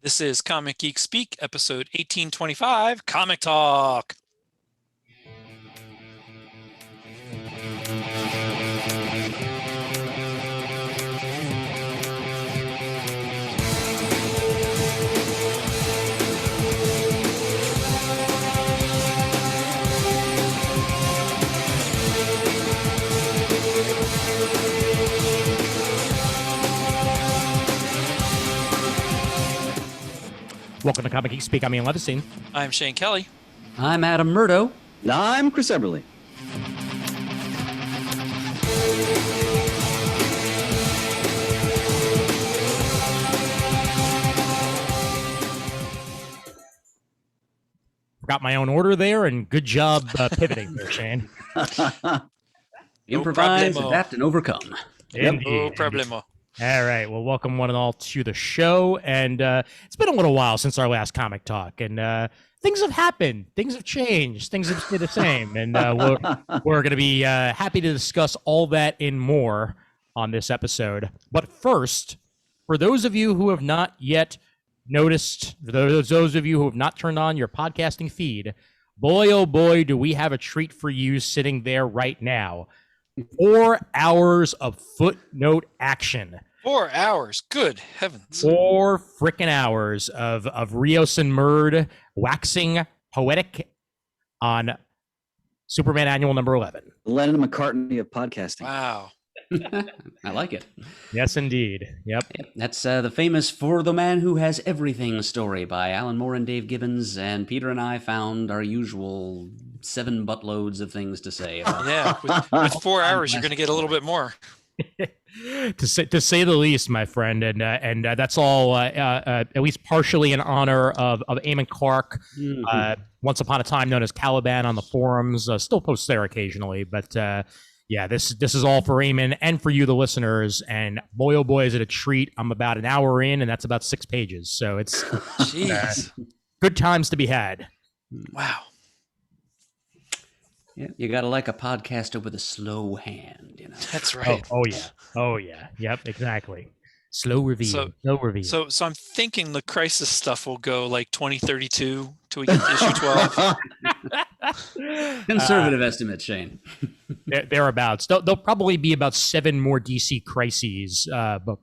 This is Comic Geek Speak, episode 1825, Comic Talk. Welcome to Comic Geek Speak. I'm Ian Levinstein. I'm Shane Kelly. I'm Adam Murdo. And I'm Chris Eberly. Got my own order there, and good job pivoting there, Shane. Improvise, problemo. adapt, and overcome. Indeed, No problemo. All right. Well, welcome one and all to the show. And it's been a little while since our last comic talk. And things have happened. Things have changed. Things have stayed the same. And we're going to be happy to discuss all that and more on this episode. But first, for those of you who have not yet noticed, for those of you who have not turned on your podcasting feed, boy, oh boy, do we have a treat for you sitting there right now. 4 hours of footnote action. 4 hours. Good heavens. 4 frickin' hours of Rios and Murd waxing poetic on Superman Annual number 11. Lennon McCartney of podcasting. Wow. I like it. Yes, indeed. Yep. That's the famous For the Man Who Has Everything story by Alan Moore and Dave Gibbons, and Peter and I found our usual 7 buttloads of things to say. Yeah. With 4 hours, you're going to get a little bit more. to say the least, my friend, and that's all at least partially in honor of Eamon Clark, once upon a time known as Caliban on the forums. Still posts there occasionally, but yeah, this is all for Eamon and for you, the listeners. And boy, oh boy, is it a treat! I'm about an hour in, and that's about 6 pages, so it's good times to be had. Wow. Yeah, you gotta like a podcaster with a slow hand, you know. That's right. Oh yeah. Yep, exactly. Slow review. So I'm thinking the Crisis stuff will go like 2032 till we get to issue 12. Conservative estimate, Shane. Thereabouts. There'll probably be about 7 more DC crises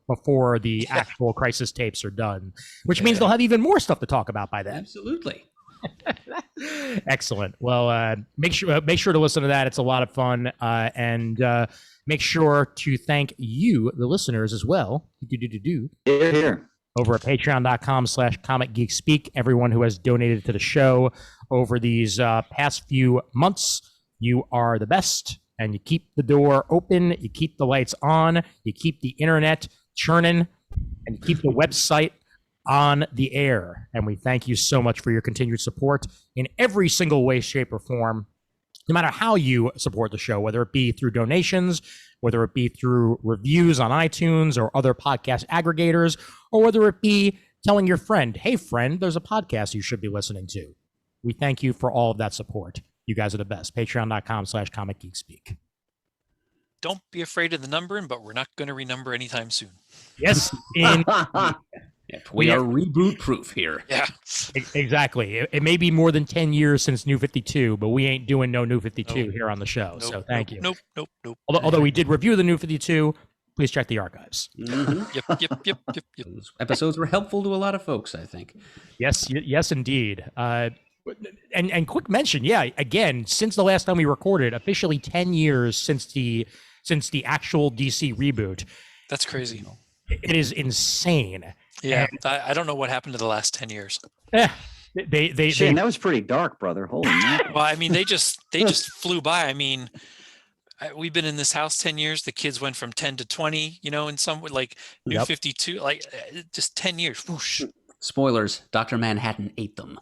before the actual Crisis tapes are done, which means they'll have even more stuff to talk about by then. Absolutely. Excellent. Well, make sure to listen to that. It's a lot of fun, and make sure to thank you, the listeners, as well. Here. Over at patreon.com/comicgeekspeak. Everyone who has donated to the show over these past few months, you are the best, and you keep the door open, you keep the lights on, you keep the internet churning, and you keep the website on the air. And we thank you so much for your continued support in every single way, shape, or form, no matter how you support the show, whether it be through donations, whether it be through reviews on iTunes or other podcast aggregators, or whether it be telling your friend, hey friend, there's a podcast you should be listening to. We thank you for all of that support. You guys are the best. Patreon.com/comicgeekspeak. Don't be afraid of the numbering, but we're not going to renumber anytime soon. Yes, We are reboot proof here. Yeah. Exactly. It may be more than 10 years since New 52, but we ain't doing no New 52 here on the show. So thank you. Nope. Although we did review the New 52, please check the archives. Mm-hmm. Yep. Those episodes were helpful to a lot of folks, I think. Yes, indeed. And quick mention, again, since the last time we recorded, officially 10 years since the actual DC reboot. That's crazy. It is insane. Yeah, I don't know what happened to the last 10 years. Shane, that was pretty dark, brother. Holy man. Well, I mean, they just flew by. I mean, we've been in this house 10 years. The kids went from 10 to 20, in some like New 52, like just 10 years. Whoosh. Spoilers, Dr. Manhattan ate them.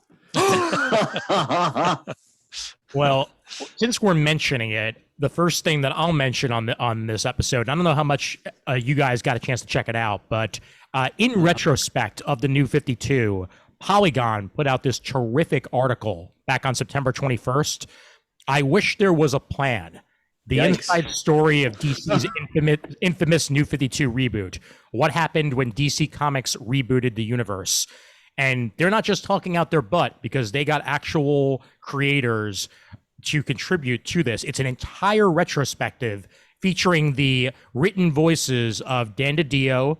Well, since we're mentioning it, the first thing that I'll mention on this episode, I don't know how much you guys got a chance to check it out, but in retrospect of the New 52, Polygon put out this terrific article back on September 21st. I wish there was a plan. The inside story of DC's infamous New 52 reboot. What happened when DC Comics rebooted the universe? And they're not just talking out their butt because they got actual creators to contribute to this. It's an entire retrospective featuring the written voices of Dan DiDio,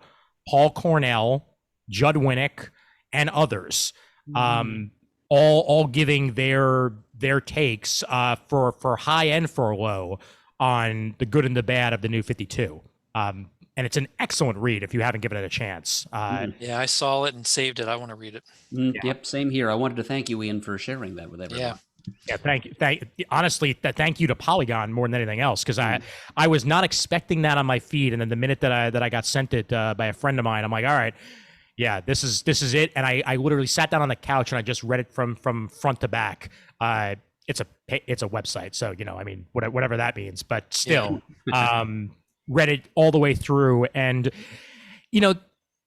Paul Cornell, Judd Winnick, and others, all giving their takes for high and for low on the good and the bad of the New 52. And it's an excellent read if you haven't given it a chance. Yeah, I saw it and saved it. I want to read it. Yep, same here. I wanted to thank you, Ian, for sharing that with everyone. Yeah, thank you. Honestly, thank you to Polygon more than anything else, because I was not expecting that on my feed, and then the minute that I got sent it by a friend of mine, I'm like, all right, yeah, this is it. And I literally sat down on the couch and I just read it from front to back. It's a website, so I mean, whatever that means, but still. Read it all the way through, and Dan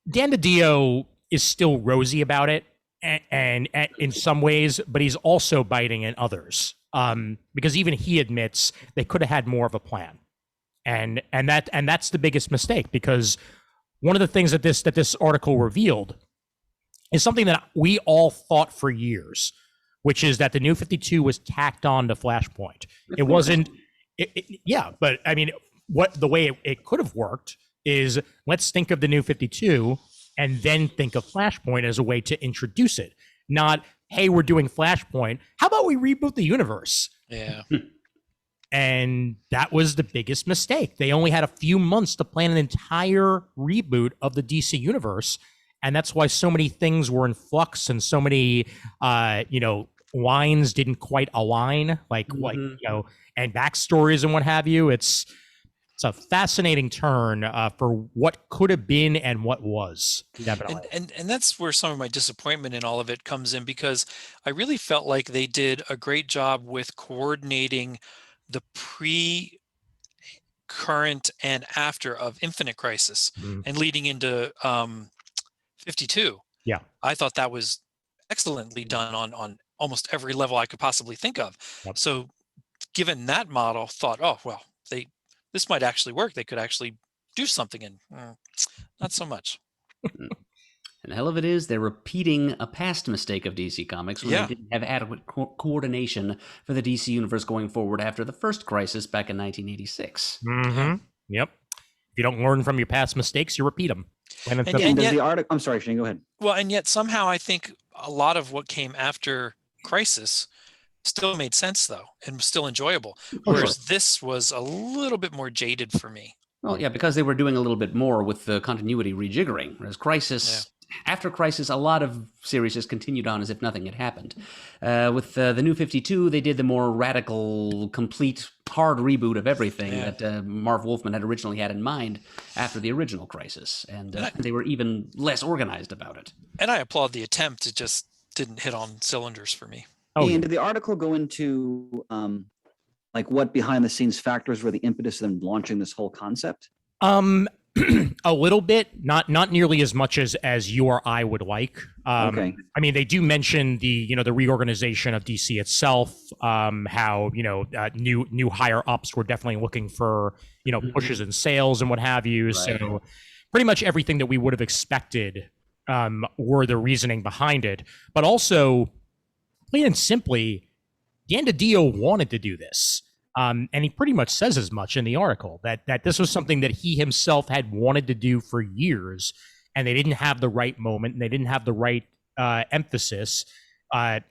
DiDio is still rosy about it, and in some ways, but he's also biting in others, because even he admits they could have had more of a plan, and that's the biggest mistake, because one of the things that this article revealed is something that we all thought for years, which is that the New 52 was tacked on to Flashpoint. It wasn't. Yeah, but I mean, the way it could have worked is, let's think of the New 52 and then think of Flashpoint as a way to introduce it. Not, hey, we're doing Flashpoint. How about we reboot the universe? Yeah. And that was the biggest mistake. They only had a few months to plan an entire reboot of the DC universe. And that's why so many things were in flux and so many, lines didn't quite align, and backstories and what have you. It's a fascinating turn for what could have been and what was. Definitely. And that's where some of my disappointment in all of it comes in, because I really felt like they did a great job with coordinating the pre, current, and after of Infinite Crisis and leading into 52. Yeah. I thought that was excellently done on almost every level I could possibly think of. Yep. So given that model, thought, oh, well, this might actually work. They could actually do something, and not so much. And the hell of it is, they're repeating a past mistake of DC Comics when they didn't have adequate coordination for the DC Universe going forward after the first crisis back in 1986. Mm-hmm. Yep. If you don't learn from your past mistakes, you repeat them. And yet, the article, I'm sorry, Shane, go ahead. Well, and yet somehow I think a lot of what came after Crisis still made sense, though, and was still enjoyable. Whereas this was a little bit more jaded for me. Well, yeah, because they were doing a little bit more with the continuity rejiggering. Whereas Crisis, after Crisis, a lot of series just continued on as if nothing had happened. With the New 52, they did the more radical, complete, hard reboot of everything that Marv Wolfman had originally had in mind after the original Crisis. And they were even less organized about it. And I applaud the attempt. It just didn't hit on cylinders for me. Ian, did the article go into what behind the scenes factors were the impetus of them launching this whole concept? A little bit, not nearly as much as you or I would like. Okay. I mean, they do mention the reorganization of DC itself, how new higher ups were definitely looking for pushes in sales and what have you. Right. So pretty much everything that we would have expected were the reasoning behind it, but also, plain and simply, Dan DiDio wanted to do this. And he pretty much says as much in the article, that this was something that he himself had wanted to do for years, and they didn't have the right moment, and they didn't have the right emphasis. 1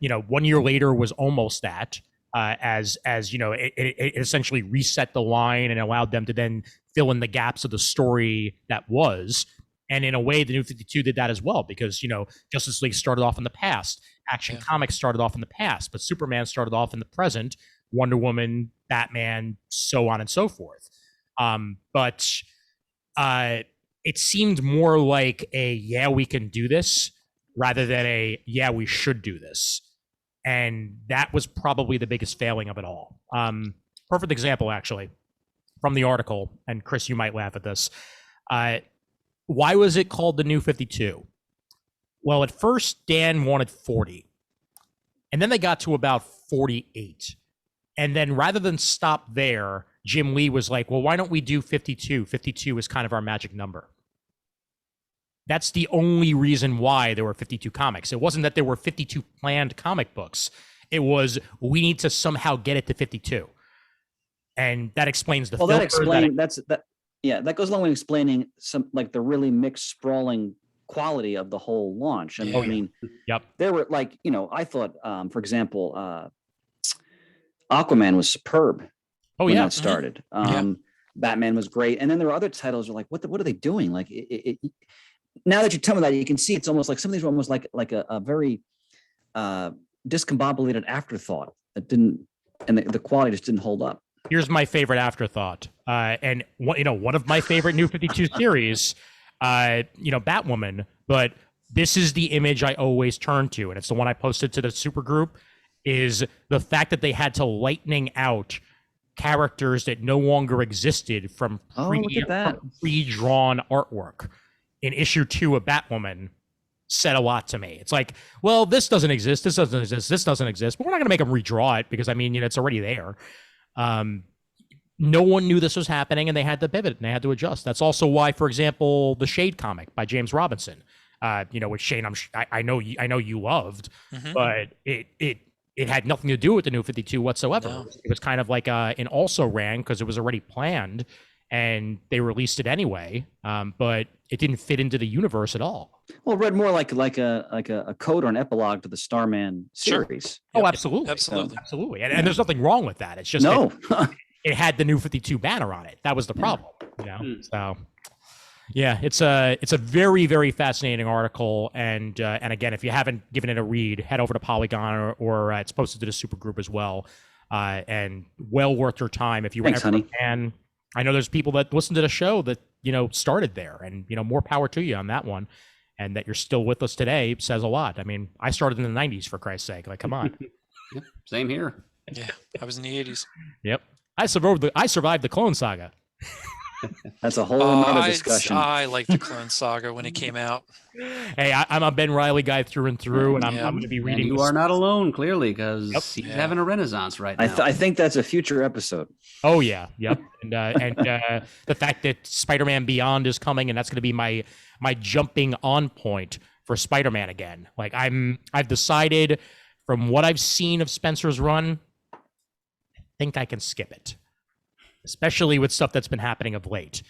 year later was almost that, it essentially reset the line and allowed them to then fill in the gaps of the story that was. And in a way, the New 52 did that as well, because, Justice League started off in the past. Action Comics started off in the past, but Superman started off in the present. Wonder Woman, Batman, so on and so forth. But it seemed more like we can do this, rather than we should do this. And that was probably the biggest failing of it all. Perfect example, actually, from the article, and Chris, you might laugh at this. Why was it called the New 52? Well, at first, Dan wanted 40. And then they got to about 48. And then rather than stop there, Jim Lee was like, well, why don't we do 52? 52 is kind of our magic number. That's the only reason why there were 52 comics. It wasn't that there were 52 planned comic books. It was, we need to somehow get it to 52. And that explains the Well, filter. that goes along with explaining some, like, the really mixed, sprawling quality of the whole launch. And Yeah. I mean, Yep. there were, like, I thought, for example, Aquaman was superb Oh, when yeah. that started. Yeah. Batman was great. And then there were other titles that are like, what are they doing? Like, now that you tell me that, you can see it's almost like some of these were almost like a very discombobulated afterthought that didn't, and the quality just didn't hold up. Here's my favorite afterthought. And one of my favorite New 52 series, Batwoman, but this is the image I always turn to, and it's the one I posted to the super group, is the fact that they had to lightening out characters that no longer existed from Look at that. pre-drawn artwork. In issue 2 of Batwoman said a lot to me. It's like, well, this doesn't exist, this doesn't exist, this doesn't exist, but we're not going to make them redraw it because, I mean, it's already there. No one knew this was happening, and they had to pivot and they had to adjust. That's also why, for example, the Shade comic by James Robinson, which Shane, I know you loved, but it had nothing to do with the New 52 whatsoever. No. It was kind of like an also ran because it was already planned, and they released it anyway, but it didn't fit into the universe at all. Well, it read more like a code or an epilogue to the Starman series. Oh, Yep. absolutely, Absolutely. and there's nothing wrong with that. It's just No. that it had the New 52 banner on it. That was the problem, So, yeah, it's a very, very fascinating article, and again, if you haven't given it a read, head over to Polygon or it's posted to the super group as well, and well worth your time if you Thanks, ever honey. can. I know there's people that listen to the show that started there, and more power to you on that one. And that you're still with us today says a lot. I mean, I started in the 90s, for Christ's sake. Like, come on. Yep, same here. Yeah, I was in the 80s. Yep. I survived the Clone Saga. That's a whole nother discussion. I liked the Clone Saga when it came out. Hey, I'm a Ben Reilly guy through and through, and I'm going to be And reading. you are not alone, clearly, because he's having a renaissance right now. I think that's a future episode. Oh yeah, yep. And the fact that Spider-Man Beyond is coming, and that's going to be my jumping on point for Spider-Man again. Like I've decided from what I've seen of Spencer's run, I think I can skip it, especially with stuff that's been happening of late.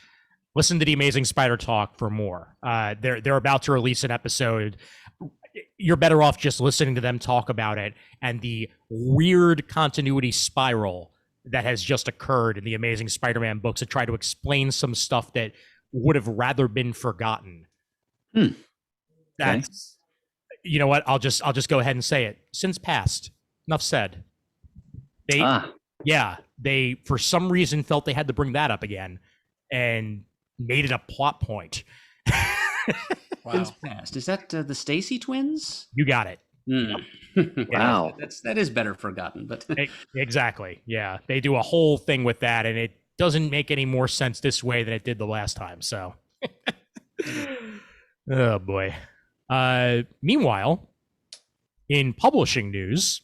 Listen to the Amazing Spider Talk for more. They're about to release an episode. You're better off just listening to them talk about it and the weird continuity spiral that has just occurred in the Amazing Spider-Man books to try to explain some stuff that would have rather been forgotten. That's, you know what? I'll just go ahead and say it. Since past. Enough said. They for some reason felt they had to bring that up again and made it a plot point. Wow. Since past. Is that the Stacy twins? You got it. Wow. That is better forgotten, but Exactly. Yeah. They do a whole thing with that, and it doesn't make any more sense this way than it did the last time. So, oh boy. Meanwhile, in publishing news,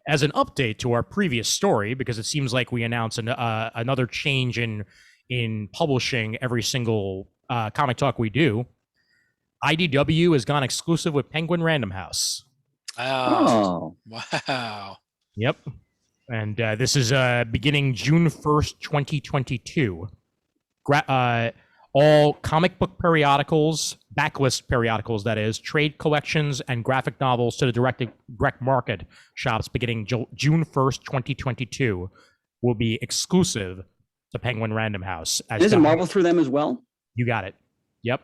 as an update to our previous story, because it seems like we announce another change in publishing every single comic talk we do, IDW has gone exclusive with Penguin Random House. Oh. Wow. Yep. And this is beginning June 1st, 2022. All comic book periodicals, backlist periodicals, that is, trade collections, and graphic novels to the direct market shops beginning June 1st, 2022 will be exclusive to Penguin Random House. Isn't Marvel through them as well? You got it. Yep.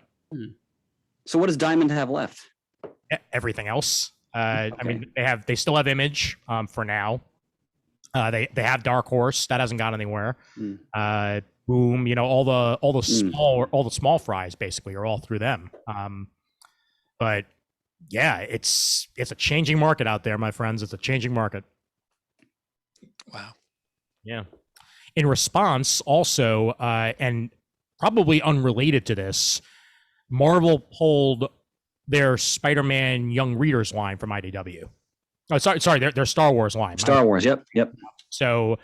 So what does Diamond have left? Everything else. I mean, they still have Image for now. They have Dark Horse that hasn't gone anywhere. Boom, all the small fries basically are all through them. But yeah, it's a changing market out there, my friends. It's a changing market. Wow. Yeah. In response, also, and probably unrelated to this, Marvel pulled their Spider-Man Young Readers line from IDW. Oh, sorry, their Star Wars line. Star Wars, yep. So,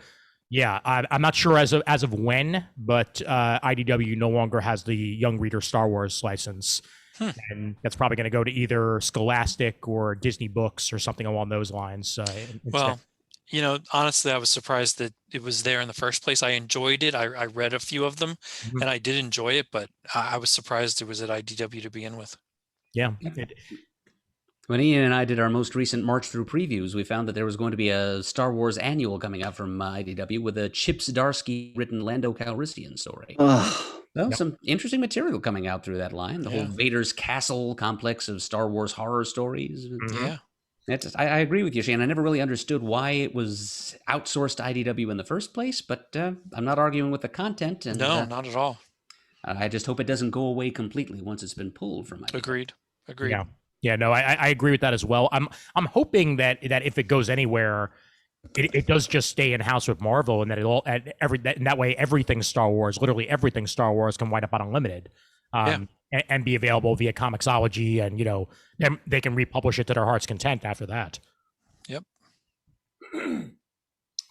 yeah, I'm not sure as of when, but IDW no longer has the Young Reader Star Wars license. And that's probably going to go to either Scholastic or Disney Books or something along those lines. Well, honestly, I was surprised that it was there in the first place. I enjoyed it. I read a few of them and I did enjoy it, but I was surprised it was at IDW to begin with. Yeah. When Ian and I did our most recent March through previews, we found that there was going to be a Star Wars annual coming out from IDW with a Chip Zdarsky written Lando Calrissian story. Well, some interesting material coming out through that line. The whole Vader's Castle complex of Star Wars horror stories. Yeah. I agree with you, Shane. I never really understood why it was outsourced to IDW in the first place, but I'm not arguing with the content. And, no, not at all. I just hope it doesn't go away completely once it's been pulled from IDW. Agreed. Yeah, no, I agree with that as well. I'm hoping that if it goes anywhere, it does just stay in house with Marvel, and that in that way everything Star Wars, literally everything Star Wars, can wind up on Unlimited, and be available via Comixology, and they can republish it to their heart's content after that. Yep.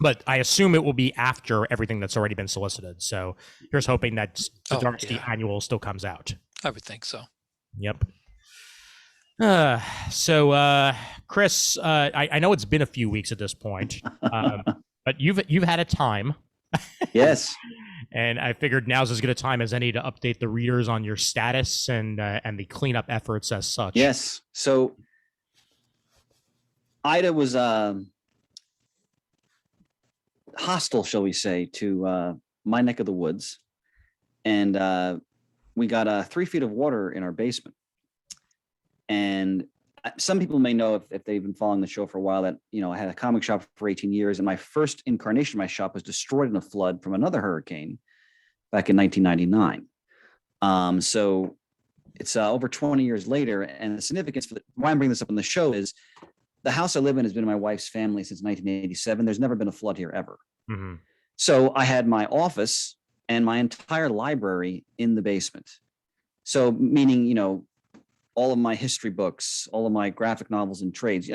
But I assume it will be after everything that's already been solicited. So here's hoping that the Darksty annual still comes out. I would think so. Yep. So Chris, I know it's been a few weeks at this point, but you've had a time. Yes. And I figured now's as good a time as any to update the readers on your status and the cleanup efforts as such. Yes. So Ida was hostile, shall we say, to my neck of the woods, and we got 3 feet of water in our basement. And some people may know, if they've been following the show for a while, that I had a comic shop for 18 years, and my first incarnation of my shop was destroyed in a flood from another hurricane back in 1999. So it's over 20 years later, and the significance for why I'm bringing this up on the show is the house I live in has been in my wife's family since 1987. There's never been a flood here ever. Mm-hmm. So I had my office and my entire library in the basement. So meaning, all of my history books, all of my graphic novels and trades,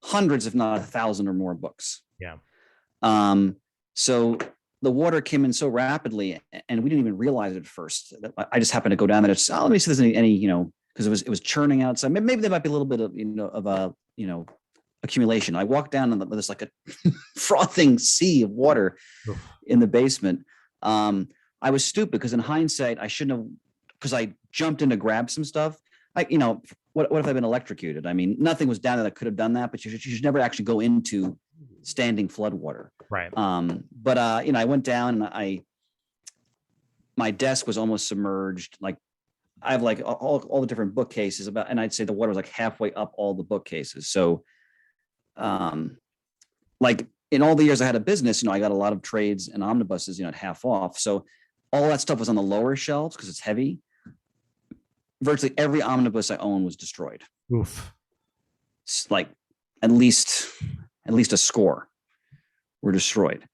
hundreds, if not 1,000 or more books. Yeah. So the water came in so rapidly, and we didn't even realize it at first. I just happened to go down there. Let me see if there's any, because it was churning outside. Maybe there might be a little bit of, accumulation. I walked down and there's like a frothing sea of water in the basement. I was stupid because in hindsight, I shouldn't have, because I jumped in to grab some stuff. What if I've been electrocuted? I mean, nothing was down there that could have done that, but you should never actually go into standing flood water. Right. But I went down and my desk was almost submerged. Like I have like all the different bookcases and I'd say the water was like halfway up all the bookcases. So, like in all the years I had a business, I got a lot of trades and omnibuses, at half off. So all that stuff was on the lower shelves because it's heavy. Virtually every omnibus I own was destroyed. Oof. It's like at least a score were destroyed.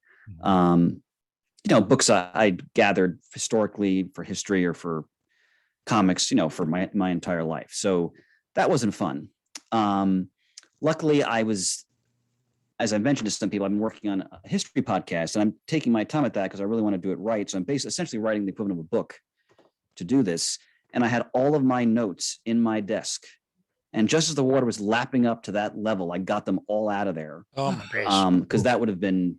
Books I gathered historically for history or for comics, for my entire life. So that wasn't fun. Luckily, as I mentioned to some people, I've been working on a history podcast, and I'm taking my time at that because I really want to do it right. So I'm essentially writing the equivalent of a book to do this. And I had all of my notes in my desk. And just as the water was lapping up to that level, I got them all out of there. Oh my gosh. Because that would have been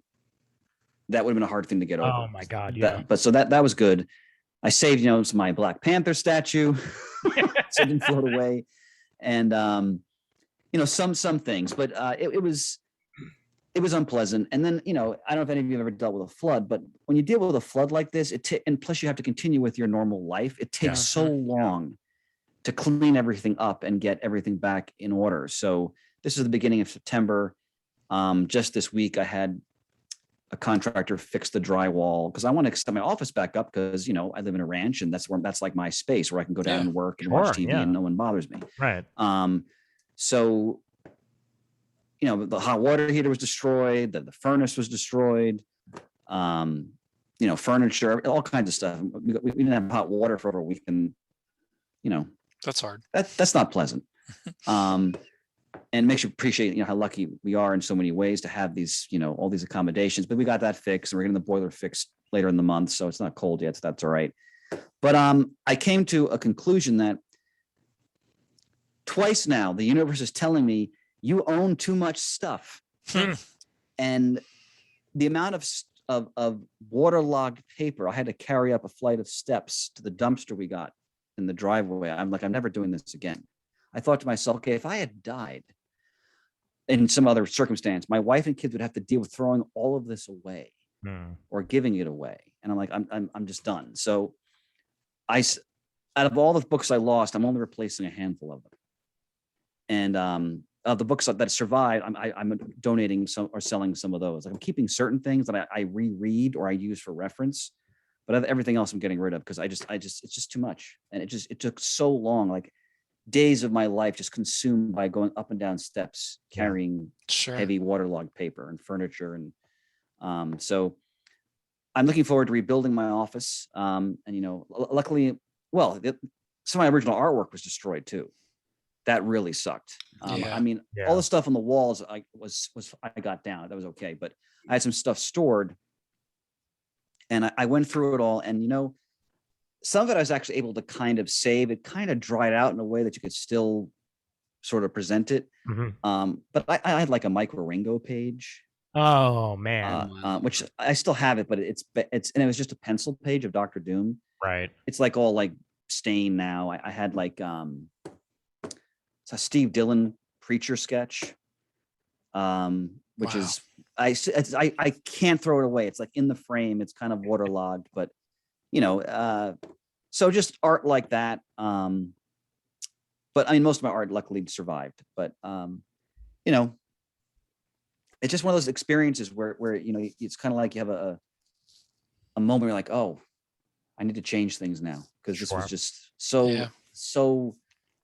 a hard thing to get over. Oh my God. Yeah. So that was good. I saved, my Black Panther statue, so it didn't float away. And, some things, but it was unpleasant. And then, I don't know if any of you have ever dealt with a flood, but when you deal with a flood like this, and plus you have to continue with your normal life, it takes so long to clean everything up and get everything back in order. So this is the beginning of September. Just this week, I had a contractor fix the drywall because I want to set my office back up because, I live in a ranch and that's like my space where I can go down and work and watch TV and no one bothers me. Right. So the hot water heater was destroyed, the furnace was destroyed, furniture, all kinds of stuff. We didn't have hot water for over a week, and that's hard. That's not pleasant. And makes you appreciate how lucky we are in so many ways to have these all these accommodations. But we got that fixed, and we're getting the boiler fixed later in the month, so it's not cold yet. So that's all right. But I came to a conclusion that twice now the universe is telling me you own too much stuff, and the amount of waterlogged paper I had to carry up a flight of steps to the dumpster we got in the driveway. I'm like, I'm never doing this again. I thought to myself, okay, if I had died in some other circumstance, my wife and kids would have to deal with throwing all of this away or giving it away. And I'm like, I'm just done. So out of all the books I lost, I'm only replacing a handful of them. And of the books that survived, I'm donating some or selling some of those. Like, I'm keeping certain things that I reread or I use for reference, but everything else I'm getting rid of because it's just too much. And it took so long, like days of my life just consumed by going up and down steps, carrying heavy waterlogged paper and furniture. And so I'm looking forward to rebuilding my office. And, luckily, some of my original artwork was destroyed too. That really sucked. I mean, all the stuff on the walls I got down. That was okay. But I had some stuff stored and I went through it all. And, some of it I was actually able to kind of save. It kind of dried out in a way that you could still sort of present it. But I had like a micro Ringo page. Oh man. Which I still have it, but it's and it was just a pencil page of Dr. Doom. Right. It's like all like stained now. I had like it's a Steve Dillon preacher sketch, which is I can't throw it away. It's like in the frame. It's kind of waterlogged, but so just art like that. But I mean, most of my art luckily survived. But it's just one of those experiences where it's kind of like you have a moment where you're like, oh, I need to change things now because this was just so.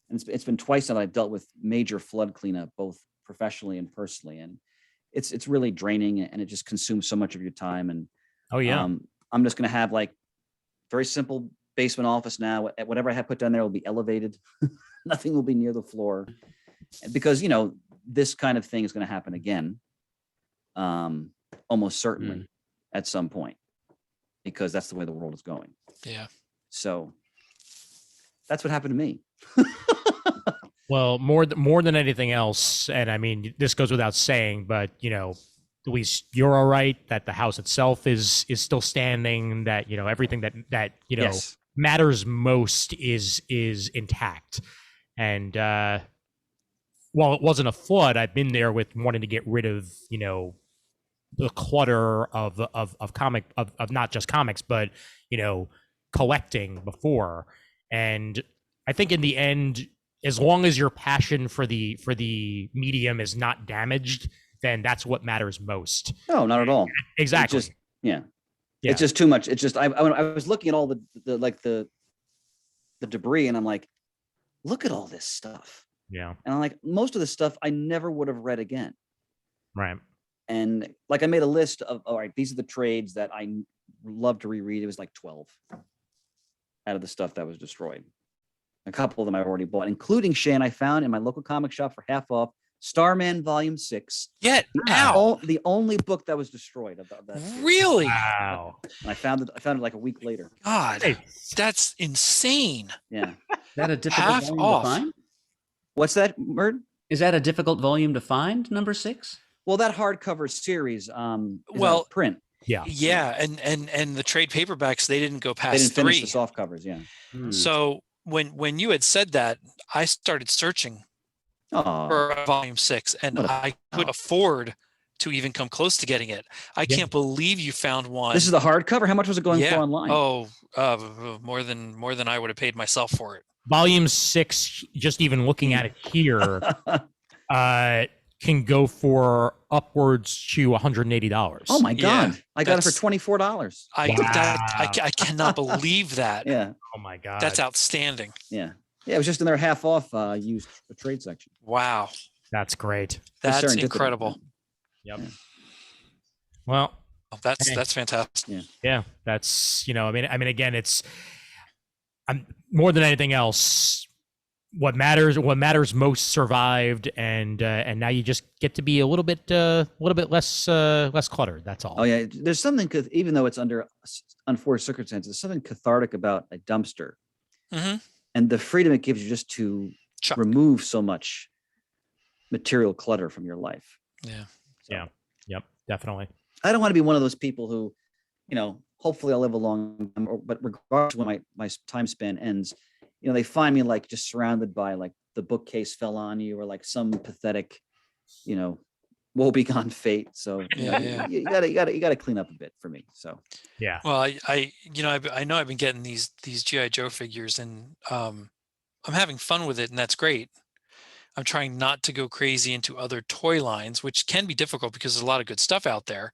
And it's been twice that I've dealt with major flood cleanup, both professionally and personally, and it's really draining and it just consumes so much of your time. And I'm just going to have like very simple basement office now. Whatever I have put down there will be elevated. Nothing will be near the floor because this kind of thing is going to happen again, almost certainly at some point, because that's the way the world is going. Yeah. So that's what happened to me. Well, more than anything else, and I mean, this goes without saying, but at least you're all right, that the house itself is still standing, that everything that matters most is intact. And while it wasn't a flood, I've been there with wanting to get rid of the clutter of not just comics, but collecting before. And I think in the end, as long as your passion for the medium is not damaged, then that's what matters most. No, not at all. Exactly. It's just too much. It's just I was looking at all the debris, and I'm like, look at all this stuff. Yeah. And I'm like, most of the stuff I never would have read again. Right. And like I made a list of, all right, these are the trades that I love to reread. It was like 12 out of the stuff that was destroyed. A couple of them I've already bought, including Shane. I found in my local comic shop for half off Starman Volume 6. The only book that was destroyed. Of that really? Wow. And I found it like a week later. God, that's insane. Yeah. Is that a difficult Half volume off. to find? What's that, Murd? Is that a difficult volume to find, number 6? Well, that hardcover series, is Well, on print. Yeah, and the trade paperbacks, they didn't go past They didn't 3. finish the soft covers, yeah. So when you had said that, I started searching for Volume 6, and I couldn't afford to even come close to getting it. I can't believe you found one. This is the hardcover. How much was it going for online? Oh, more than I would have paid myself for it. Volume 6, just even looking at it here, can go for upwards to $180. Oh my God. Yeah, I got it for $24. I cannot believe that. Yeah. Oh my God. That's outstanding. Yeah. Yeah, it was just in their half off used trade section. Wow. That's great. That's incredible. Yep. Yeah. Well, that's fantastic. Yeah. That's, I mean, again, I'm more than anything else, what matters most survived, and now you just get to be a little bit less cluttered. That's all. Oh yeah, there's something, because even though it's under unfortunate circumstances, there's something cathartic about a dumpster Mm-hmm. and the freedom it gives you just to Chuck. remove so much material clutter from your life. Yeah. So, Yeah. Yep. Definitely. I don't want to be one of those people who, hopefully I'll live a long time, but regardless of when my time span ends, they find me like just surrounded by like the bookcase fell on you or like some pathetic, woebegone fate. So Yeah. you gotta clean up a bit for me. So Yeah. Well, I know I've been getting these GI Joe figures, and I'm having fun with it, and that's great. I'm trying not to go crazy into other toy lines, which can be difficult because there's a lot of good stuff out there.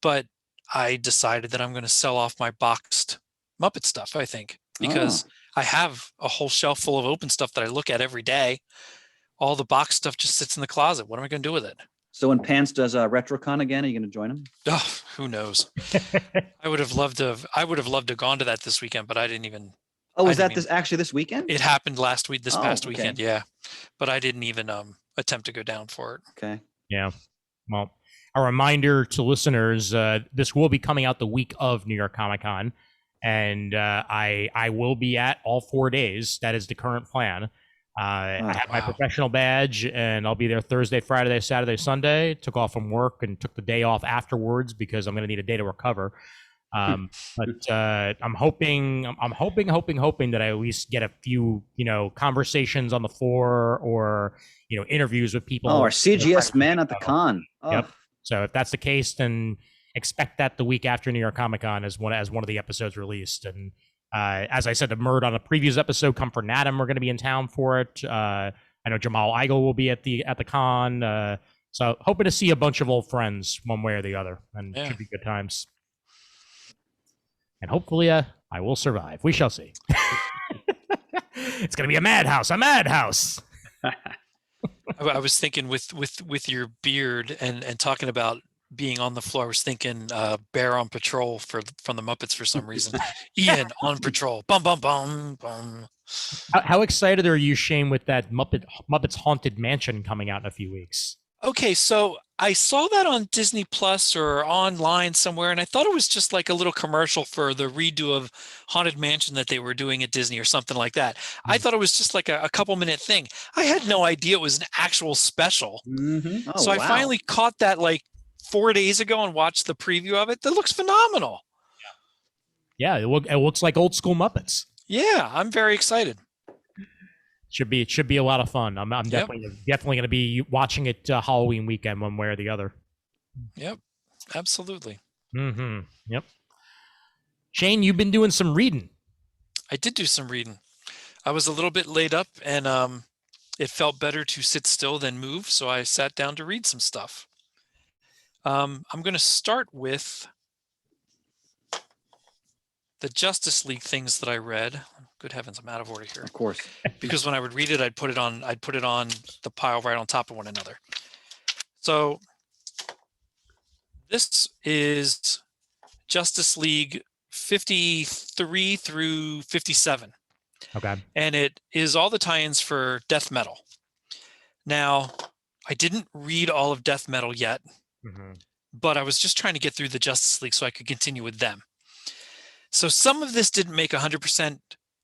But I decided that I'm going to sell off my boxed Muppet stuff, I think, because I have a whole shelf full of open stuff that I look at every day. All the box stuff just sits in the closet. What am I going to do with it? So when Pants does a RetroCon again, are you going to join him? Oh, who knows? I would have loved to have gone to that this weekend, but I didn't even. Oh, was that this weekend? It happened last week, this past okay. weekend, yeah. But I didn't even attempt to go down for it. Okay. Yeah. Well, a reminder to listeners: this will be coming out the week of New York Comic Con, and I will be at all 4 days. That is the current plan. I have my professional badge, and I'll be there Thursday, Friday, Saturday, Sunday. Took off from work and took the day off afterwards because I'm going to need a day to recover. But I'm hoping that I at least get a few, conversations on the floor or, interviews with people. Oh, our CGS man at the con. Oh. Yep. So if that's the case, then expect that the week after New York Comic Con as one of the episodes released. And as I said to Murd on a previous episode, Comfort and Adam are going to be in town for it. I know Jamal Igle will be at the con. So hoping to see a bunch of old friends one way or the other, and it should be good times. And hopefully I will survive. We shall see. It's going to be a madhouse. I was thinking with your beard and talking about being on the floor, I was thinking Bear on Patrol from the Muppets for some reason. Ian on patrol. Bum, bum, bum, bum. How excited are you, Shane, with that Muppets Haunted Mansion coming out in a few weeks? Okay, so I saw that on Disney Plus or online somewhere, and I thought it was just like a little commercial for the redo of Haunted Mansion that they were doing at Disney or something like that. I thought it was just like a couple-minute thing. I had no idea it was an actual special. Mm-hmm. Oh, So I finally caught that like 4 days ago and watched the preview of it. That looks phenomenal. Yeah, it looks like old school Muppets. Yeah, I'm very excited. It should be a lot of fun. I'm definitely going to be watching it Halloween weekend one way or the other. Yep, absolutely. Mm-hmm. Yep. Shane, you've been doing some reading. I did do some reading. I was a little bit laid up, and it felt better to sit still than move, so I sat down to read some stuff. I'm going to start with the Justice League things that I read. Good heavens, I'm out of order here. Of course. Because when I would read it, I'd put it on the pile right on top of one another. So this is Justice League 53 through 57. Okay. And it is all the tie-ins for Death Metal. Now, I didn't read all of Death Metal yet, but I was just trying to get through the Justice League so I could continue with them. So some of this didn't make 100%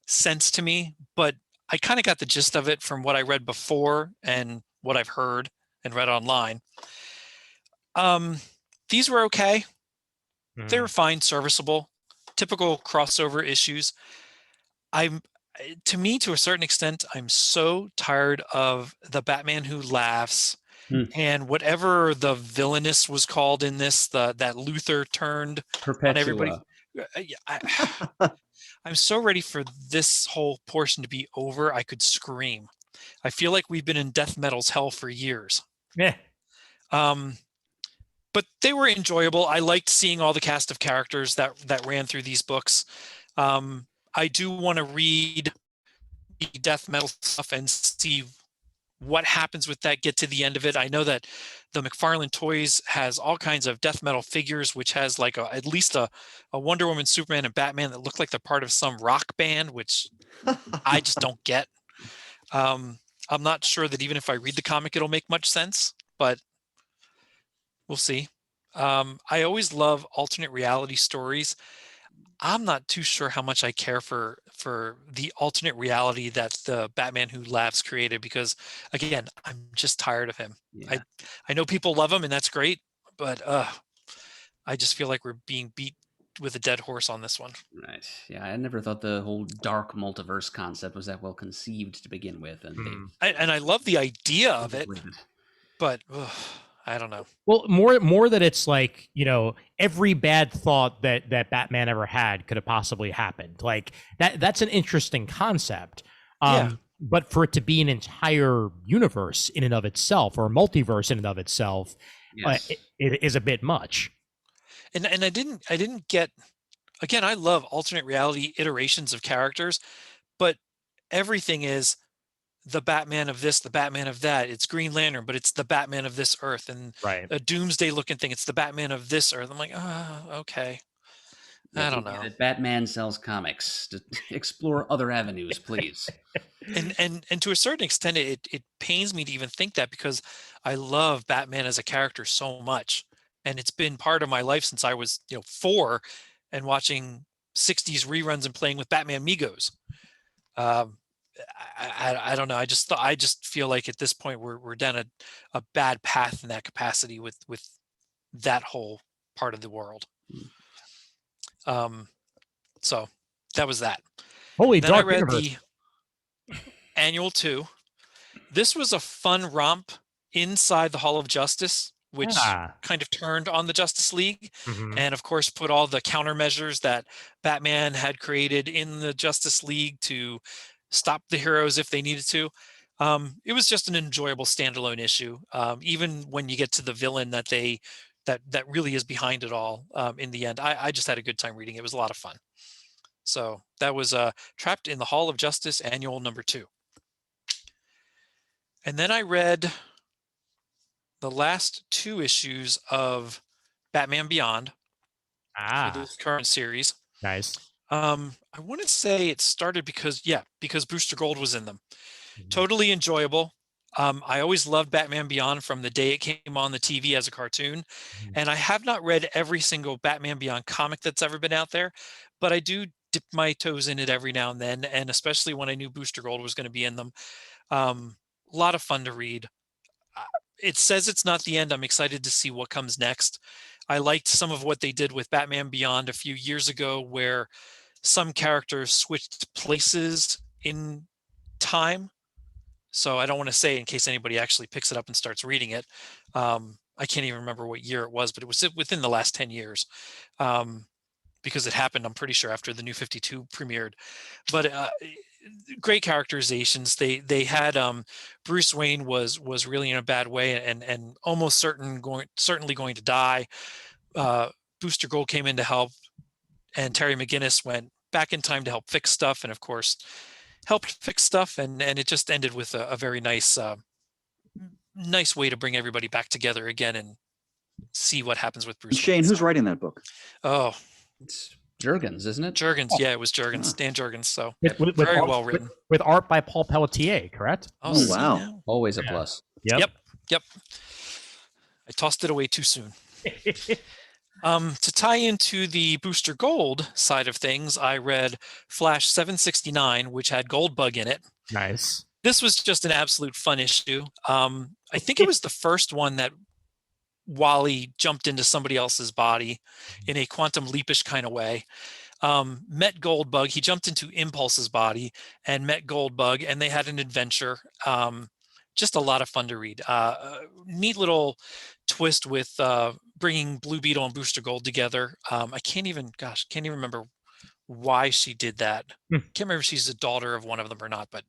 sense to me, but I kind of got the gist of it from what I read before and what I've heard and read online. These were okay. They were fine, serviceable, typical crossover issues. To me, to a certain extent, I'm so tired of the Batman who laughs and whatever the villainous was called in this, that Luther turned on everybody. I'm so ready for this whole portion to be over. I could scream. I feel like we've been in Death Metal's hell for years. Yeah. But they were enjoyable. I liked seeing all the cast of characters that ran through these books. I do want to read the Death Metal stuff and see what happens with that, get to the end of it. I know that the McFarlane Toys has all kinds of Death Metal figures, which has like at least a Wonder Woman, Superman, and Batman that look like they're part of some rock band, which I just don't get. I'm not sure that even if I read the comic, it'll make much sense, but we'll see. I always love alternate reality stories. I'm not too sure how much I care for the alternate reality that the Batman Who Laughs created, because again, I'm just tired of him. Yeah. I know people love him and that's great, but I just feel like we're being beat with a dead horse on this one. Right. Yeah, I never thought the whole dark multiverse concept was that well conceived to begin with, and I love the idea of it, they've but I don't know. Well, more that it's like, every bad thought that Batman ever had could have possibly happened. Like that's an interesting concept. Yeah. But for it to be an entire universe in and of itself, or a multiverse in and of itself, Yes. it is a bit much. And I didn't get, again, I love alternate reality iterations of characters, but everything is the Batman of this, the Batman of that. It's Green Lantern, but it's the Batman of this Earth, and Right. a Doomsday looking thing. It's the Batman of this Earth. I'm like, okay. I don't know. Batman sells comics. To explore other avenues, please. And to a certain extent, it pains me to even think that, because I love Batman as a character so much, and it's been part of my life since I was 4, and watching 60s reruns and playing with Batman Migos. I don't know. I just feel like at this point we're down a bad path in that capacity with that whole part of the world. So that was that. Holy Then dark I read universe. the Annual 2. This was a fun romp inside the Hall of Justice, which kind of turned on the Justice League, and of course put all the countermeasures that Batman had created in the Justice League to stop the heroes if they needed to. It was just an enjoyable standalone issue, even when you get to the villain that really is behind it all. In the end, I just had a good time reading it. It was a lot of fun. So that was Trapped in the Hall of Justice Annual number 2. And then I read the last 2 issues of Batman Beyond for this current series. Nice. I want to say it started because Booster Gold was in them. Totally enjoyable. I always loved Batman Beyond from the day it came on the TV as a cartoon. And I have not read every single Batman Beyond comic that's ever been out there, but I do dip my toes in it every now and then, and especially when I knew Booster Gold was going to be in them. A lot of fun to read. It says it's not the end. I'm excited to see what comes next. I liked some of what they did with Batman Beyond a few years ago, where some characters switched places in time. So I don't want to say in case anybody actually picks it up and starts reading it. I can't even remember what year it was, but it was within the last 10 years. Because it happened, I'm pretty sure, after the New 52 premiered. But great characterizations. They had Bruce Wayne was really in a bad way and almost certainly going to die. Booster Gold came in to help, and Terry McGinnis went back in time to help fix stuff, and of course helped fix stuff, and it just ended with a very nice way to bring everybody back together again and see what happens with Bruce Shane, Wayne. who's writing that book? Oh, It's Jurgens, isn't it? Jurgens. Yeah, it was Jurgens. Dan Jurgens. So With very art, well written. with art by Paul Pelletier, correct? Oh, wow. Now. Always a plus. Yep. I tossed it away too soon. To tie into the Booster Gold side of things, I read Flash 769, which had Goldbug in it. Nice. This was just an absolute fun issue. I think it was the first one that Wally jumped into somebody else's body in a quantum leapish kind of way. Met Goldbug. He jumped into Impulse's body and met Goldbug, and they had an adventure. Just a lot of fun to read. Neat little twist with bringing Blue Beetle and Booster Gold together. I can't even remember why she did that. Can't remember if she's a daughter of one of them or not, but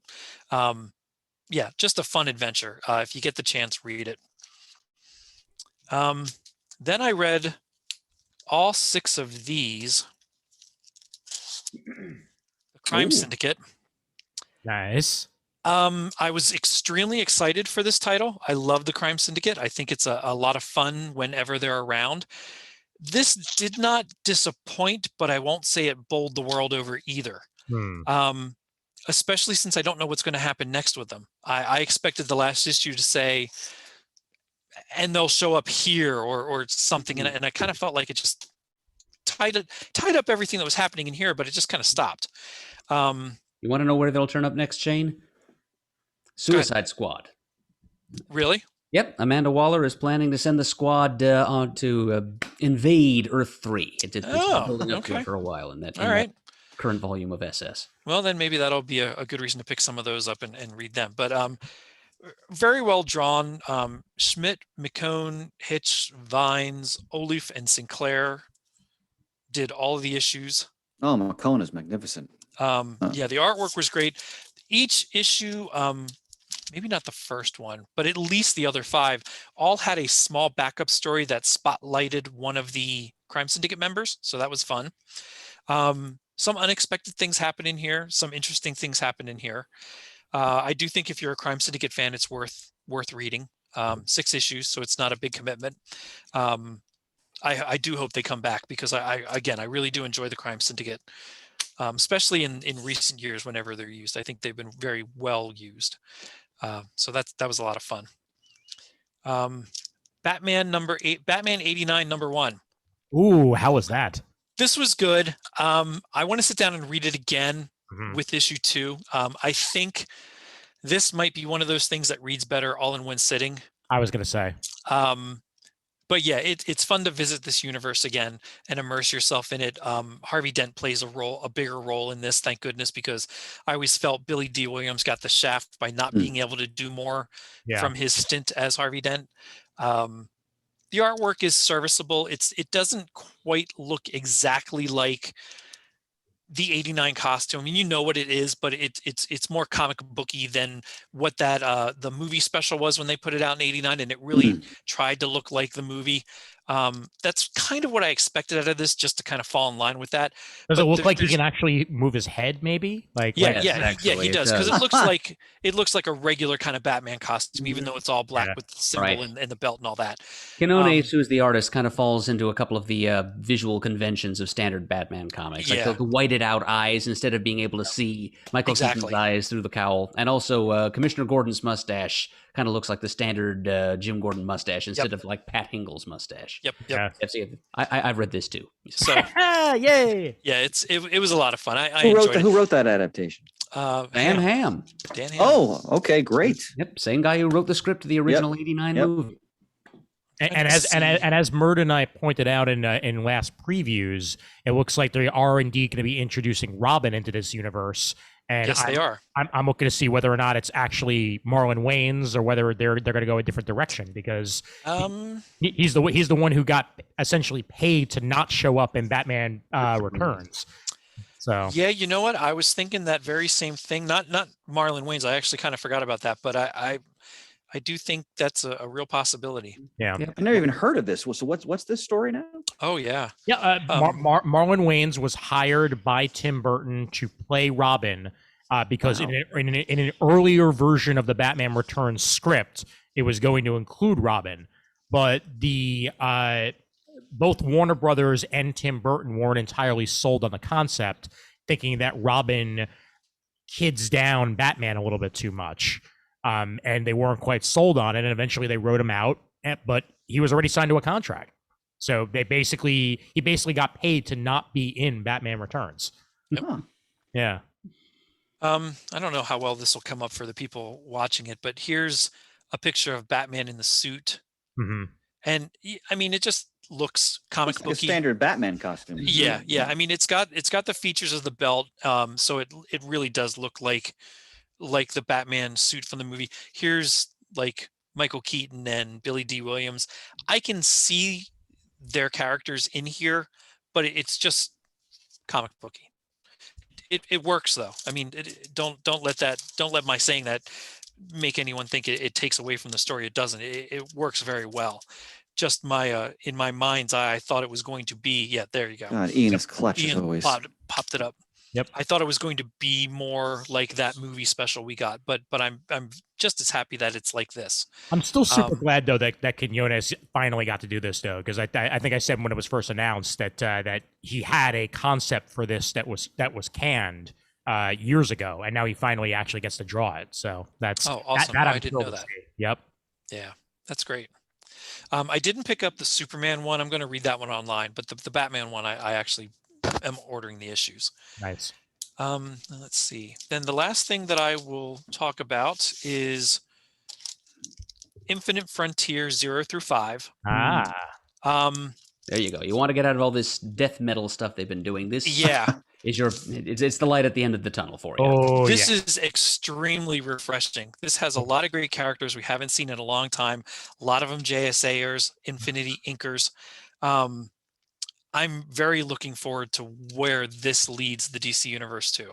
yeah, just a fun adventure. If you get the chance, read it. Then I read all 6 of these. The Crime Syndicate. Nice. I was extremely excited for this title. I love the Crime Syndicate. I think it's a lot of fun whenever they're around. This did not disappoint, but I won't say it bowled the world over either. Especially since I don't know what's going to happen next with them. I expected the last issue to say, and they'll show up here or something, and I kind of felt like it just tied up everything that was happening in here, but it just kind of stopped. You want to know where they'll turn up next, Shane? Suicide Squad. Really? Yep, Amanda Waller is planning to send the squad on to invade Earth 3. It's been building up to it for a while in that current volume of SS. Well, then maybe that'll be a good reason to pick some of those up and read them. But very well drawn. Schmidt, McCone, Hitch, Vines, Olaf, and Sinclair did all of the issues. Oh, McCone is magnificent. Yeah, the artwork was great. Each issue, maybe not the first one, but at least the other 5, all had a small backup story that spotlighted one of the Crime Syndicate members. So that was fun. Some unexpected things happen in here. Some interesting things happen in here. I do think if you're a Crime Syndicate fan, it's worth reading. 6 issues, so it's not a big commitment. I do hope they come back because I really do enjoy the Crime Syndicate, especially in recent years whenever they're used. I think they've been very well used. So that was a lot of fun. Batman number 8, Batman 89 number 1. Ooh, how was that? This was good. I want to sit down and read it again with issue 2. I think this might be one of those things that reads better all in one sitting. I was going to say. But yeah, it's fun to visit this universe again and immerse yourself in it. Harvey Dent plays a bigger role in this, thank goodness, because I always felt Billy D. Williams got the shaft by not being able to do more from his stint as Harvey Dent. The artwork is serviceable. It doesn't quite look exactly like the 89 costume. I mean, you know what it is, but it's more comic booky than what that the movie special was when they put it out in 89, and it really tried to look like the movie. That's kind of what I expected out of this, just to kind of fall in line with that. Does it look like he can actually move his head, maybe? He does, because it looks like a regular kind of Batman costume, even though it's all black with the symbol and the belt and all that. Quinones, who's the artist, kind of falls into a couple of the visual conventions of standard Batman comics, like the whited out eyes instead of being able to see Michael Keaton's eyes through the cowl, and also Commissioner Gordon's mustache kind of looks like the standard Jim Gordon mustache instead of like Pat Hingle's mustache. Yep. I've read this too. So yay! Yeah, it was a lot of fun. Who wrote that adaptation? Dan Ham. Dan Ham. Oh, okay, great. Yep, same guy who wrote the script of the original 89 movie. And as Murd and I pointed out in last previews, it looks like they are indeed going to be introducing Robin into this universe. And yes, they are. I'm looking to see whether or not it's actually Marlon Wayans or whether they're going to go a different direction, because he's the one who got essentially paid to not show up in Batman Returns. So yeah, you know what? I was thinking that very same thing. Not Marlon Wayans. I actually kind of forgot about that, but I do think that's a real possibility. Yeah. I never even heard of this. So what's this story now? Oh yeah. Yeah. Marlon Wayans was hired by Tim Burton to play Robin because in an earlier version of the Batman Returns script, it was going to include Robin, but the both Warner Brothers and Tim Burton weren't entirely sold on the concept, thinking that Robin kids down Batman a little bit too much. And they weren't quite sold on it, and eventually they wrote him out, but he was already signed to a contract. So he basically got paid to not be in Batman Returns. Yep. Yeah. I don't know how well this will come up for the people watching it, but here's a picture of Batman in the suit. Mm-hmm. And I mean, it just looks comic booky. Like a standard Batman costume. Yeah. I mean, it's got the features of the belt, so it really does look like the Batman suit from the movie. Here's like Michael Keaton and Billy D. Williams. I can see their characters in here, but it's just comic booky. It works though. I mean, don't let my saying that make anyone think it takes away from the story. It doesn't. It works very well. Just in my mind's eye, I thought it was going to be. Yeah, there you go. God, Ian's clutch as always. Popped it up. Yep. I thought it was going to be more like that movie special we got, but I'm just as happy that it's like this. I'm still super glad though that Quinones finally got to do this though, because I think I said when it was first announced that he had a concept for this that was canned years ago, and now he finally actually gets to draw it. So that's awesome. that I didn't know that. Yep. Yeah, that's great. I didn't pick up the Superman one. I'm going to read that one online, but the Batman one, I actually am ordering the issues. Nice. Let's see. Then the last thing that I will talk about is Infinite Frontier 0 through 5. Ah. There you go. You want to get out of all this death metal stuff they've been doing. This Yeah. it's the light at the end of the tunnel for you. Oh, This yeah. is extremely refreshing. This has a lot of great characters we haven't seen in a long time. A lot of them JSAers, Infinity Inkers. I'm very looking forward to where this leads the DC universe to.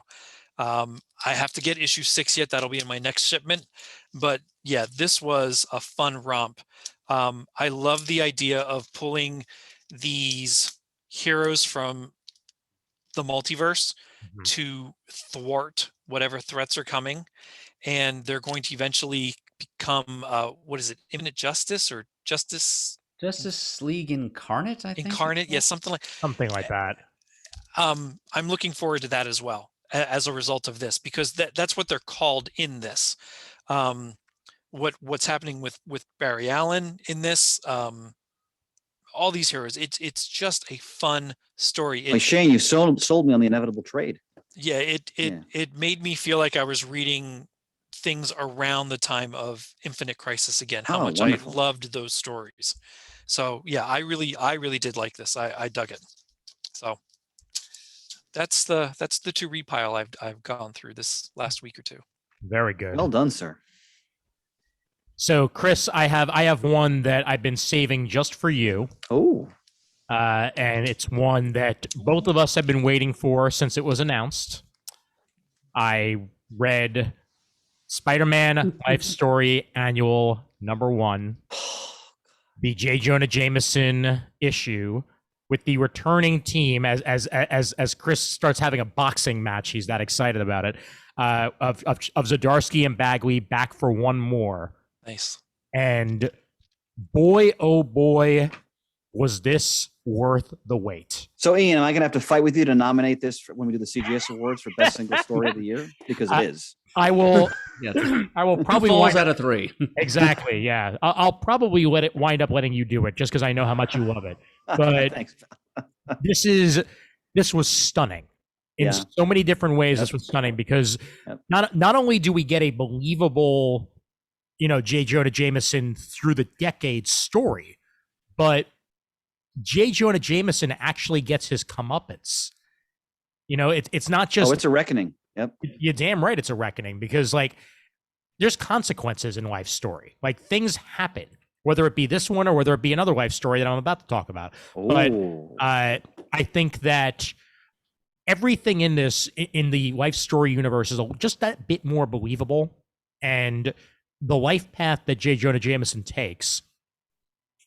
I have to get issue 6 yet. That'll be in my next shipment. But yeah, this was a fun romp. I love the idea of pulling these heroes from the multiverse to thwart whatever threats are coming. And they're going to eventually become, what is it, Imminent Justice or Justice League Incarnate, I think. Incarnate, yes, something like that. I'm looking forward to that as well as a result of this, because that's what they're called in this. What's happening with Barry Allen in this, all these heroes, it's just a fun story. Shane, you sold me on the inevitable trade. Yeah, it made me feel like I was reading things around the time of Infinite Crisis again, how much wonderful. I loved those stories. So yeah, I really did like this. I dug it. So that's the 2 repile I've gone through this last week or two. Very good. Well done, sir. So Chris, I have one that I've been saving just for you. Oh. And it's one that both of us have been waiting for since it was announced. I read Spider-Man Life Story Annual #1, the J. Jonah Jameson issue with the returning team as Chris starts having a boxing match. He's that excited about it. Of Zdarsky and Bagley back for one more. Nice. And boy, oh boy, was this worth the wait. So, Ian, am I going to have to fight with you to nominate this when we do the CGS Awards for Best Single Story of the Year? Because it is. I will. I will probably falls out of 3. Exactly. Yeah, I'll probably wind up letting you do it just because I know how much you love it. But Thanks. this was stunning in so many different ways. This was stunning because not only do we get a believable, J. Jonah Jameson through the decades story, but J. Jonah Jameson actually gets his comeuppance. It's not just... Oh, it's a reckoning. Yep. You're damn right it's a reckoning because, there's consequences in Life Story. Things happen, whether it be this one or whether it be another Life Story that I'm about to talk about. Ooh. But I think that everything in this, in the Life Story universe, is just that bit more believable. And the life path that J. Jonah Jameson takes,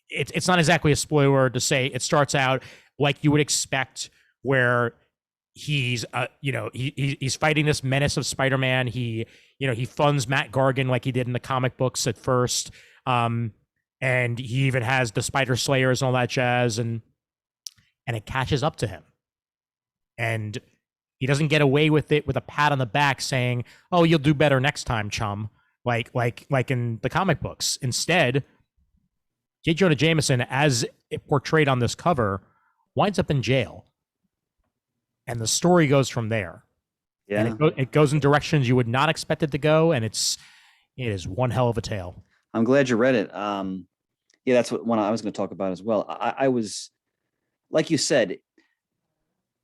it's not exactly a spoiler to say it starts out like you would expect, where he's he's fighting this menace of Spider-Man. He funds Matt Gargan like he did in the comic books at first, and he even has the Spider Slayers and all that jazz, and it catches up to him, and he doesn't get away with it with a pat on the back saying, "Oh, you'll do better next time, chum," like in the comic books. Instead, J. Jonah Jameson, as portrayed on this cover, winds up in jail. And the story goes from there. Yeah. And it goes in directions you would not expect it to go. And it is one hell of a tale. I'm glad you read it. That's what one I was going to talk about as well. I was, like you said,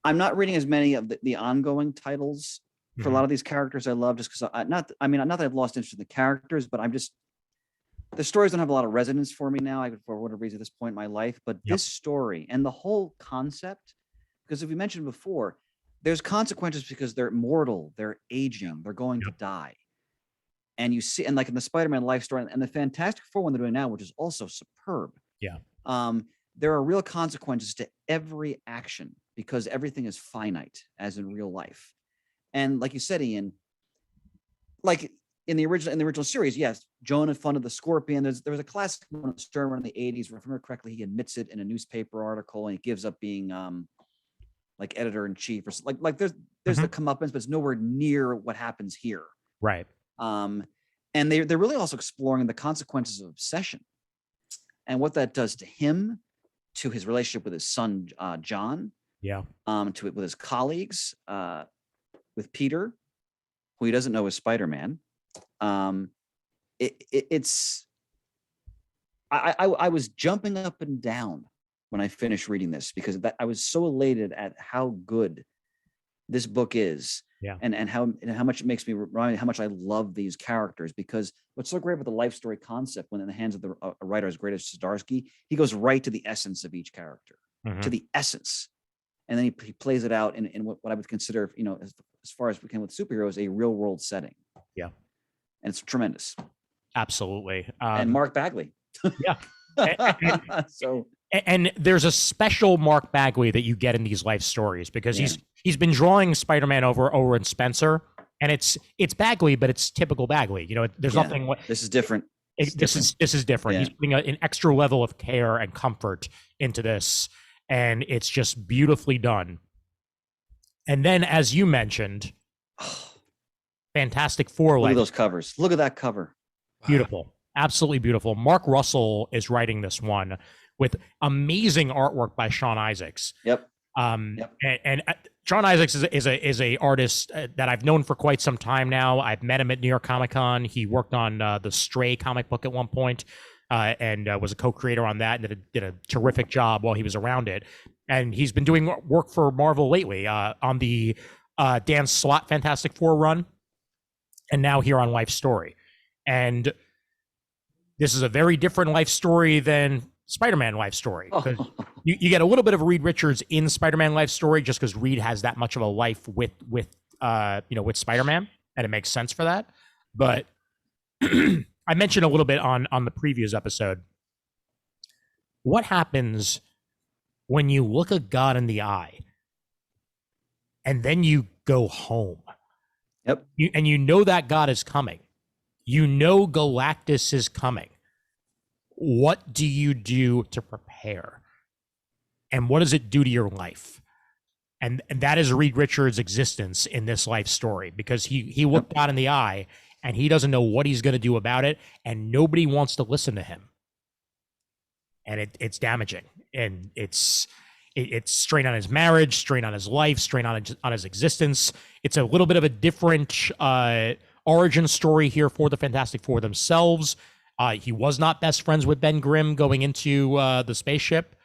I'm not reading as many of the ongoing titles for a lot of these characters I love, just because not that I've lost interest in the characters, but the stories don't have a lot of resonance for me now, for whatever reason at this point in my life. But this story and the whole concept, because if we mentioned before, there's consequences because they're mortal, they're aging, they're going to die. And you see, and like in the Spider-Man Life Story and the Fantastic Four one they're doing now, which is also superb. Yeah. There are real consequences to every action because everything is finite, as in real life. And like you said, Ian, like in the original series, yes, Jonah funded the Scorpion. There was a classic one of Stern in the 80s, if I remember correctly, he admits it in a newspaper article, and he gives up being like editor in chief, or like there's the comeuppance, but it's nowhere near what happens here. Right. And they're really also exploring the consequences of obsession. and what that does to him, to his relationship with his son John, with his colleagues, with Peter, who he doesn't know is Spider-Man. It's I was jumping up and down when I finished reading this, because I was so elated at how good this book is. And how much it makes me remind how much I love these characters, because what's so great about the life story concept, when in the hands of the writer as great as Zdarsky, he goes right to the essence of each character, to the essence, and then he plays it out in what I would consider, as far as we can with superheroes, a real world setting. And it's tremendous. Absolutely. And Mark Bagley. And there's a special Mark Bagley that you get in these life stories, because he's been drawing Spider-Man over in Spencer, and it's Bagley, but it's typical Bagley. There's nothing. This is different. This is different. He's putting an extra level of care and comfort into this, and it's just beautifully done. And then, as you mentioned, Fantastic Four. Look at those covers. Look at that cover. Beautiful. Absolutely beautiful. Mark Russell is writing this one with amazing artwork by Sean Isaacs. And Sean Isaacs is a artist that I've known for quite some time now. I've met him at New York Comic Con. He worked on the Stray comic book at one point, and was a co-creator on that, and did a terrific job while he was around it. And he's been doing work for Marvel lately, on the Dan Slott Fantastic Four run, and now here on Life Story. And this is a very different life story than Spider-Man life story. You get a little bit of Reed Richards in Spider-Man life story, just because Reed has that much of a life with Spider-Man, and it makes sense for that. But I mentioned a little bit on the previous episode. What happens when you look a God in the eye and then you go home? And you know that God is coming. You know Galactus is coming. What do you do to prepare? And what does it do to your life? And that is Reed Richards' existence in this life story, because he looked God in the eye and he doesn't know what he's going to do about it, and nobody wants to listen to him. And it's damaging, and it's strain on his marriage, strain on his life, strain on his existence. It's a little bit of a different origin story here for the Fantastic Four themselves. He was not best friends with Ben Grimm going into the spaceship.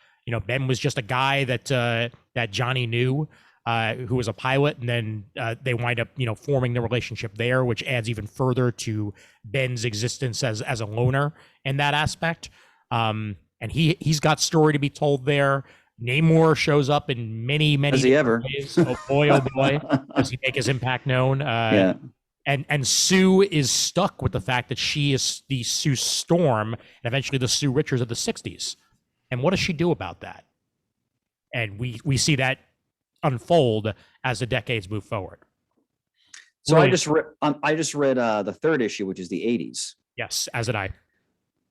Ben was just a guy that Johnny knew, who was a pilot, and then they wind up forming the relationship there, which adds even further to Ben's existence as a loner in that aspect. And he's got story to be told there. Namor shows up in many Has he ever? ways. Oh boy, does he make his impact known? And Sue is stuck with the fact that she is the Sue Storm, and eventually the Sue Richards of the 60s. And what does she do about that? And we see that unfold as the decades move forward. So I just read the third issue, which is the 80s. Yes, as did I.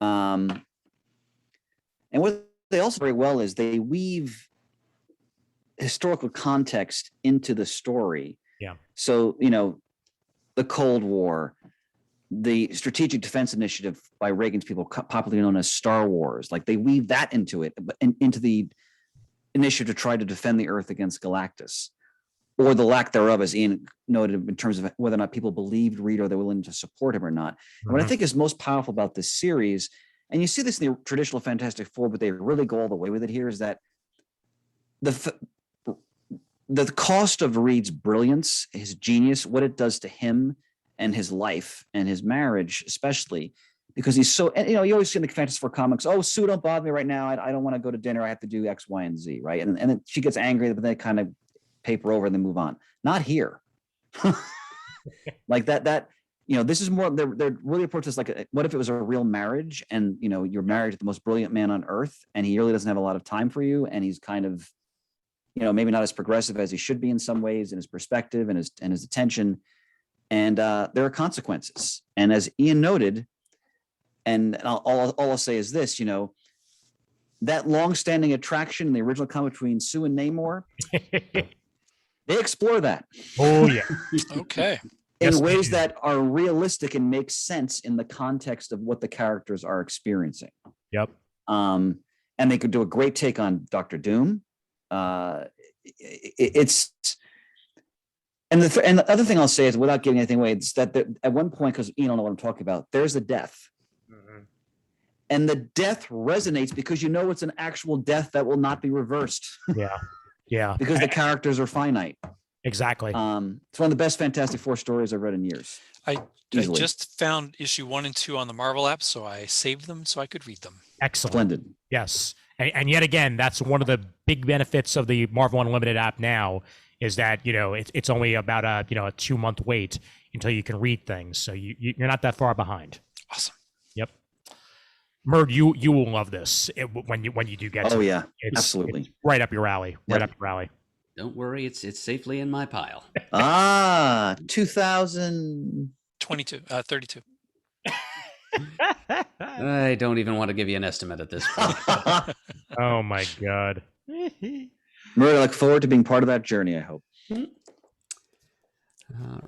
And what they also do very well is they weave historical context into the story. So, the Cold War, the Strategic Defense Initiative by Reagan's people, popularly known as Star Wars, like they weave that into it, into the initiative to try to defend the Earth against Galactus, or the lack thereof, as Ian noted, in terms of whether or not people believed Reed or they're willing to support him or not. And what I think is most powerful about this series, and you see this in the traditional Fantastic Four, but they really go all the way with it here, is that the cost of Reed's brilliance, his genius, what it does to him and his life and his marriage, especially because he's so, and, you always see in the Fantastic Four comics, oh, Sue, don't bother me right now. I don't want to go to dinner. I have to do X, Y, and Z, right? And then she gets angry, but they kind of paper over and then move on. Not here. Like that, this is more, they're really approach this like, what if it was a real marriage and, you're married to the most brilliant man on earth and he really doesn't have a lot of time for you, and he's kind of, maybe not as progressive as he should be in some ways in his perspective and his attention. And there are consequences. And as Ian noted, and all I'll say is this, that long-standing attraction in the original comic between Sue and Namor, they explore that. Oh, yeah. Okay. In ways that are realistic and make sense in the context of what the characters are experiencing. Yep. And they could do a great take on Doctor Doom. It's and the other thing I'll say is, without giving anything away, it's that at one point, because you don't know what I'm talking about, there's a death. Mm-hmm. And the death resonates because you know it's an actual death that will not be reversed. Yeah. Because the characters are finite. Exactly. It's one of the best Fantastic Four stories I've read in years. I just found issue 1 and 2 on the Marvel app, so I saved them so I could read them. Excellent. Splendid. Yes. And yet again, that's one of the big benefits of the Marvel Unlimited app now, is that, it's only about a 2-month wait until you can read things. So you're not that far behind. Awesome. Yep. Murd, you will love this when you do get to it. Oh yeah, absolutely. It's right up your alley. Right up your alley. Don't worry, it's safely in my pile. 2022, 32. I don't even want to give you an estimate at this point. Oh my God. Murray, I look forward to being part of that journey, I hope. All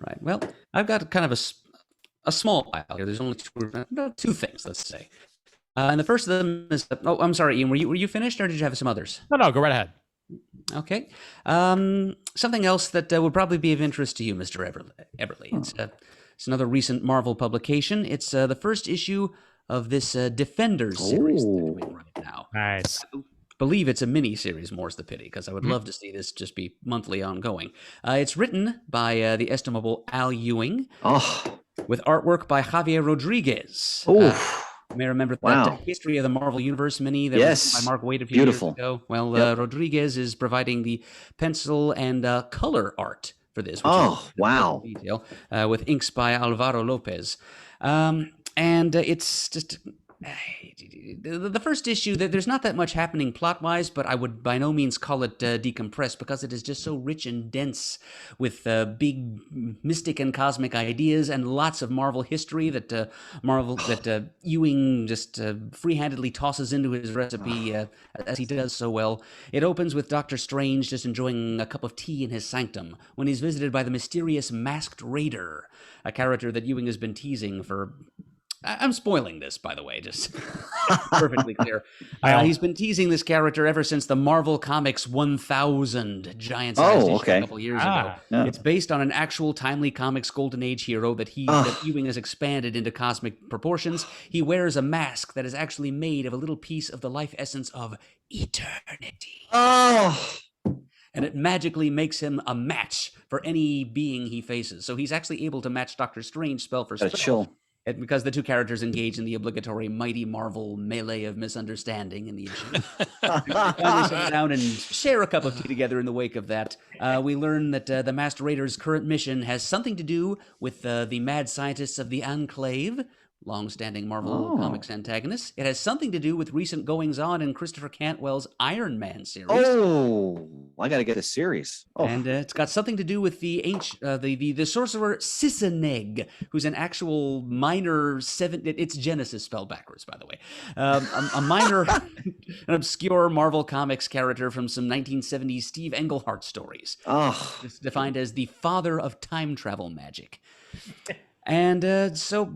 right. Well, I've got kind of a small pile here. There's only two things, let's say. And the first of them is, I'm sorry, Ian, were you finished, or did you have some others? No, go right ahead. Okay. Something else that would probably be of interest to you, Mr. Eberly. It's another recent Marvel publication. It's the first issue of this Defenders series that they're doing right now. Nice. I believe it's a mini-series, more's the pity, because I would love to see this just be monthly ongoing. It's written by the estimable Al Ewing, with artwork by Javier Rodriguez. You may remember that History of the Marvel Universe mini that was written by Mark Waid a few years ago. Well, Rodriguez is providing the pencil and color art for this. Detail, with inks by Alvaro Lopez. And it's just... The first issue, there's not that much happening plot-wise, but I would by no means call it decompressed, because it is just so rich and dense with big mystic and cosmic ideas and lots of Marvel history that Ewing just free-handedly tosses into his recipe as he does so well. It opens with Doctor Strange just enjoying a cup of tea in his sanctum when he's visited by the mysterious Masked Raider, a character that Ewing has been teasing for... I'm spoiling this, by the way, just perfectly clear. He's been teasing this character ever since the Marvel Comics 1000 giant-sized issue a couple years ago. Yeah. It's based on an actual timely comics Golden Age hero that Ewing has expanded into cosmic proportions. He wears a mask that is actually made of a little piece of the life essence of eternity. And it magically makes him a match for any being he faces. So he's actually able to match Doctor Strange spell for spell. Because the two characters engage in the obligatory Mighty Marvel melee of misunderstanding in the issue. Finally sit down and share a cup of tea together in the wake of that. We learn that the Masked Raider's current mission has something to do with the mad scientists of the Enclave, long-standing Marvel Comics antagonists. It has something to do with recent goings-on in Christopher Cantwell's Iron Man series. I got to get a series. And it's got something to do with the sorcerer Sisseneg, who's an actual minor it's Genesis spelled backwards, by the way. A minor, an obscure Marvel Comics character from some 1970s Steve Englehart stories. It's defined as the father of time travel magic. And so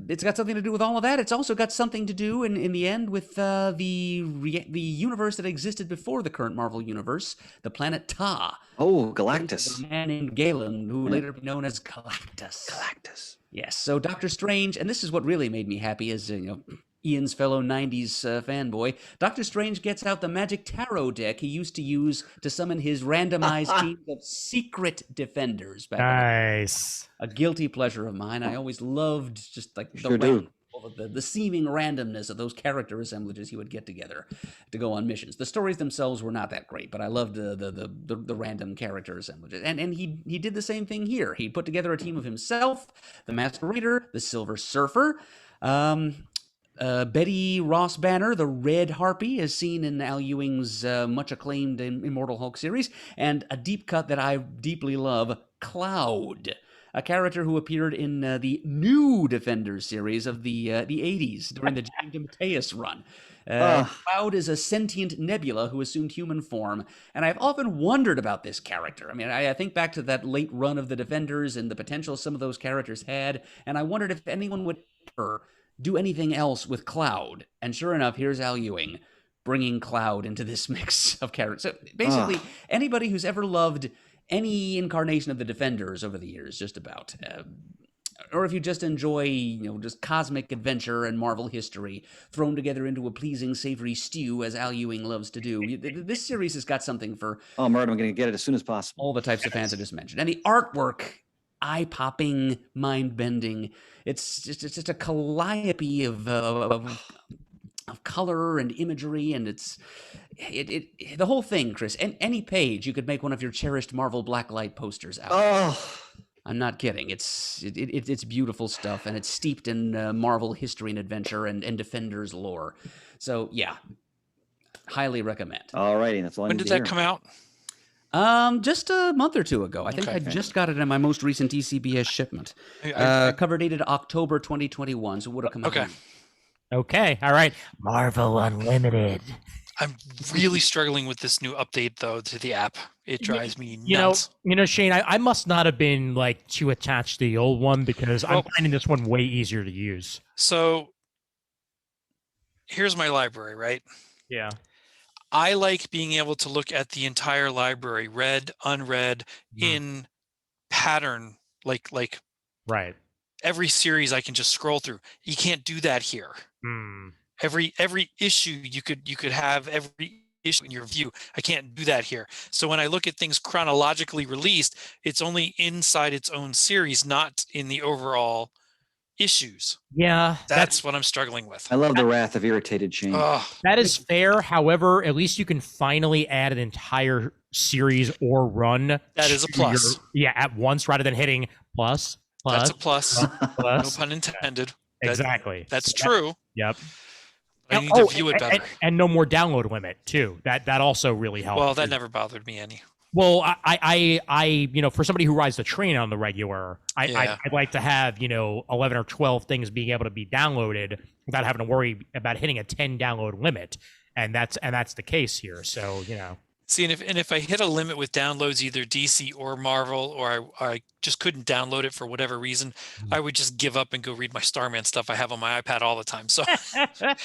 it's got something to do with all of that. It's also got something to do, in the end, with the universe that existed before the current Marvel universe, the planet Ta. Galactus. A man named Galen, who later be known as Galactus. Yes, so Doctor Strange, and this is what really made me happy as, Ian's fellow 90s fanboy, Doctor Strange gets out the magic tarot deck he used to use to summon his randomized team of secret defenders back Nice. A guilty pleasure of mine. I always loved just like the seeming randomness of those character assemblages he would get together to go on missions. The stories themselves were not that great, but I loved the random character assemblages. And he did the same thing here. He put together a team of himself, the Masked Raider, the Silver Surfer, Betty Ross Banner, the Red Harpy, is seen in Al Ewing's much-acclaimed Immortal Hulk series, and a deep cut that I deeply love, Cloud, a character who appeared in the new Defenders series of the 80s during the James DeMatteis run. Cloud is a sentient nebula who assumed human form, and I've often wondered about this character. I mean, I think back to that late run of the Defenders and the potential some of those characters had, and I wondered if anyone would ever do anything else with Cloud. And sure enough, here's Al Ewing bringing Cloud into this mix of characters. So basically, anybody who's ever loved any incarnation of the Defenders over the years, just about, or if you just enjoy, just cosmic adventure and Marvel history thrown together into a pleasing, savory stew, as Al Ewing loves to do, this series has got something for Murd, I'm going to get it as soon as possible. All the types of fans I just mentioned. And the artwork, eye-popping, mind-bending. It's just a calliope of color and imagery, and the whole thing, Chris. Any page you could make one of your cherished Marvel blacklight posters out. I'm not kidding. It's beautiful stuff, and it's steeped in Marvel history and adventure and Defenders lore. So yeah, highly recommend. All righty, that's all. When did that come out? Just a month or two ago. I think I just got it in my most recent DCBS shipment. Cover dated October 2021, so it would have come out. Okay, all right. Marvel Unlimited. I'm really struggling with this new update, though, to the app. It drives me nuts. Shane, I must not have been too attached to the old one, because I'm finding this one way easier to use. So here's my library, right? Yeah. I like being able to look at the entire library, read, unread, in pattern, like right. Every series I can just scroll through. You can't do that here. Every issue you could have every issue in your view. I can't do that here. So when I look at things chronologically released, it's only inside its own series, not in the overall issues. Yeah, that's what I'm struggling with. I love the wrath of irritated Shane. That is fair. However, at least you can finally add an entire series or run. That is a plus. At once, rather than hitting plus. That's a plus. No pun intended. Exactly. That's true. Yep. I need to view it better. And no more download limit too. That also really helps. Well, that never bothered me any. Well, I for somebody who rides the train on the regular, I'd like to have 11 or 12 things being able to be downloaded without having to worry about hitting a 10 download limit, and that's the case here. So See, and if I hit a limit with downloads, either DC or Marvel, or I just couldn't download it for whatever reason, I would just give up and go read my Starman stuff I have on my iPad all the time. So I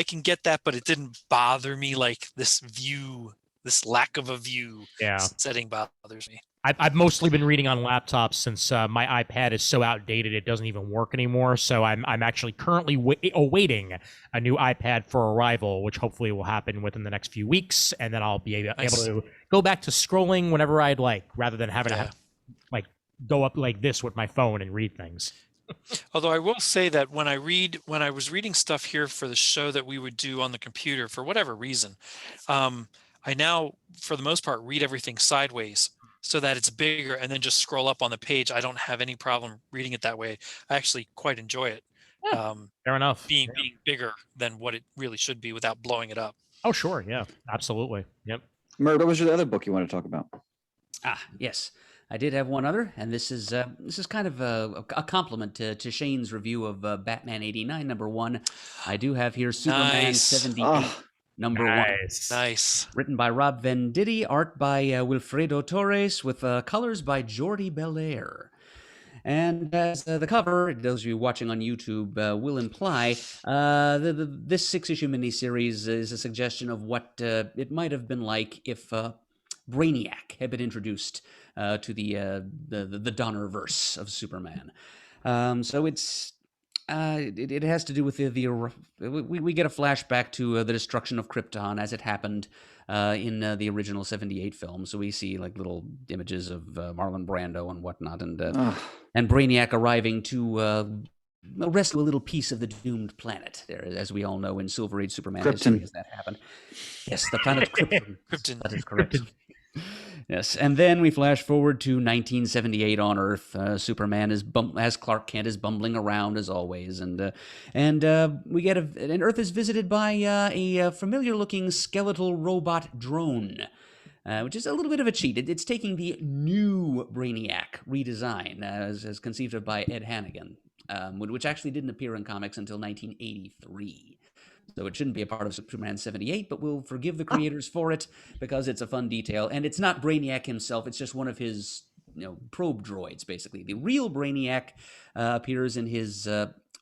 can get that, but it didn't bother me like this lack of a view setting bothers me. I've mostly been reading on laptops since my iPad is so outdated it doesn't even work anymore. So I'm actually currently awaiting a new iPad for arrival, which hopefully will happen within the next few weeks, and then I'll be able to go back to scrolling whenever I'd like, rather than having to go up like this with my phone and read things. Although I will say that when I was reading stuff here for the show that we would do on the computer for whatever reason, I now, for the most part, read everything sideways so that it's bigger, and then just scroll up on the page. I don't have any problem reading it that way. I actually quite enjoy it. Fair enough. Being bigger than what it really should be without blowing it up. Oh, sure. Yeah, absolutely. Yep. Murd, what was your other book you want to talk about? Yes. I did have one other, and this is kind of a compliment to Shane's review of Batman 89 #1. I do have here Superman 78 #1. Nice. Written by Rob Venditti, art by Wilfredo Torres, with colors by Jordi Belair. And as the cover, those of you watching on YouTube will imply, this 6-issue miniseries is a suggestion of what it might have been like if Brainiac had been introduced to the Donnerverse of Superman. So it's it has to do with we get a flashback to the destruction of Krypton as it happened in the original 78 film. So we see little images of Marlon Brando and whatnot, and Brainiac arriving to rescue a little piece of the doomed planet there, as we all know in Silver Age Superman history, as that happened. Yes, the planet Krypton. Krypton. That is correct. Yes, and then we flash forward to 1978 on Earth. Superman as Clark Kent is bumbling around as always, and we get and Earth is visited by a familiar-looking skeletal robot drone, which is a little bit of a cheat. It's taking the new Brainiac redesign as conceived of by Ed Hannigan, which actually didn't appear in comics until 1983. So it shouldn't be a part of Superman 78, but we'll forgive the creators for it because it's a fun detail. And it's not Brainiac himself. It's just one of his probe droids, basically. The real Brainiac appears in his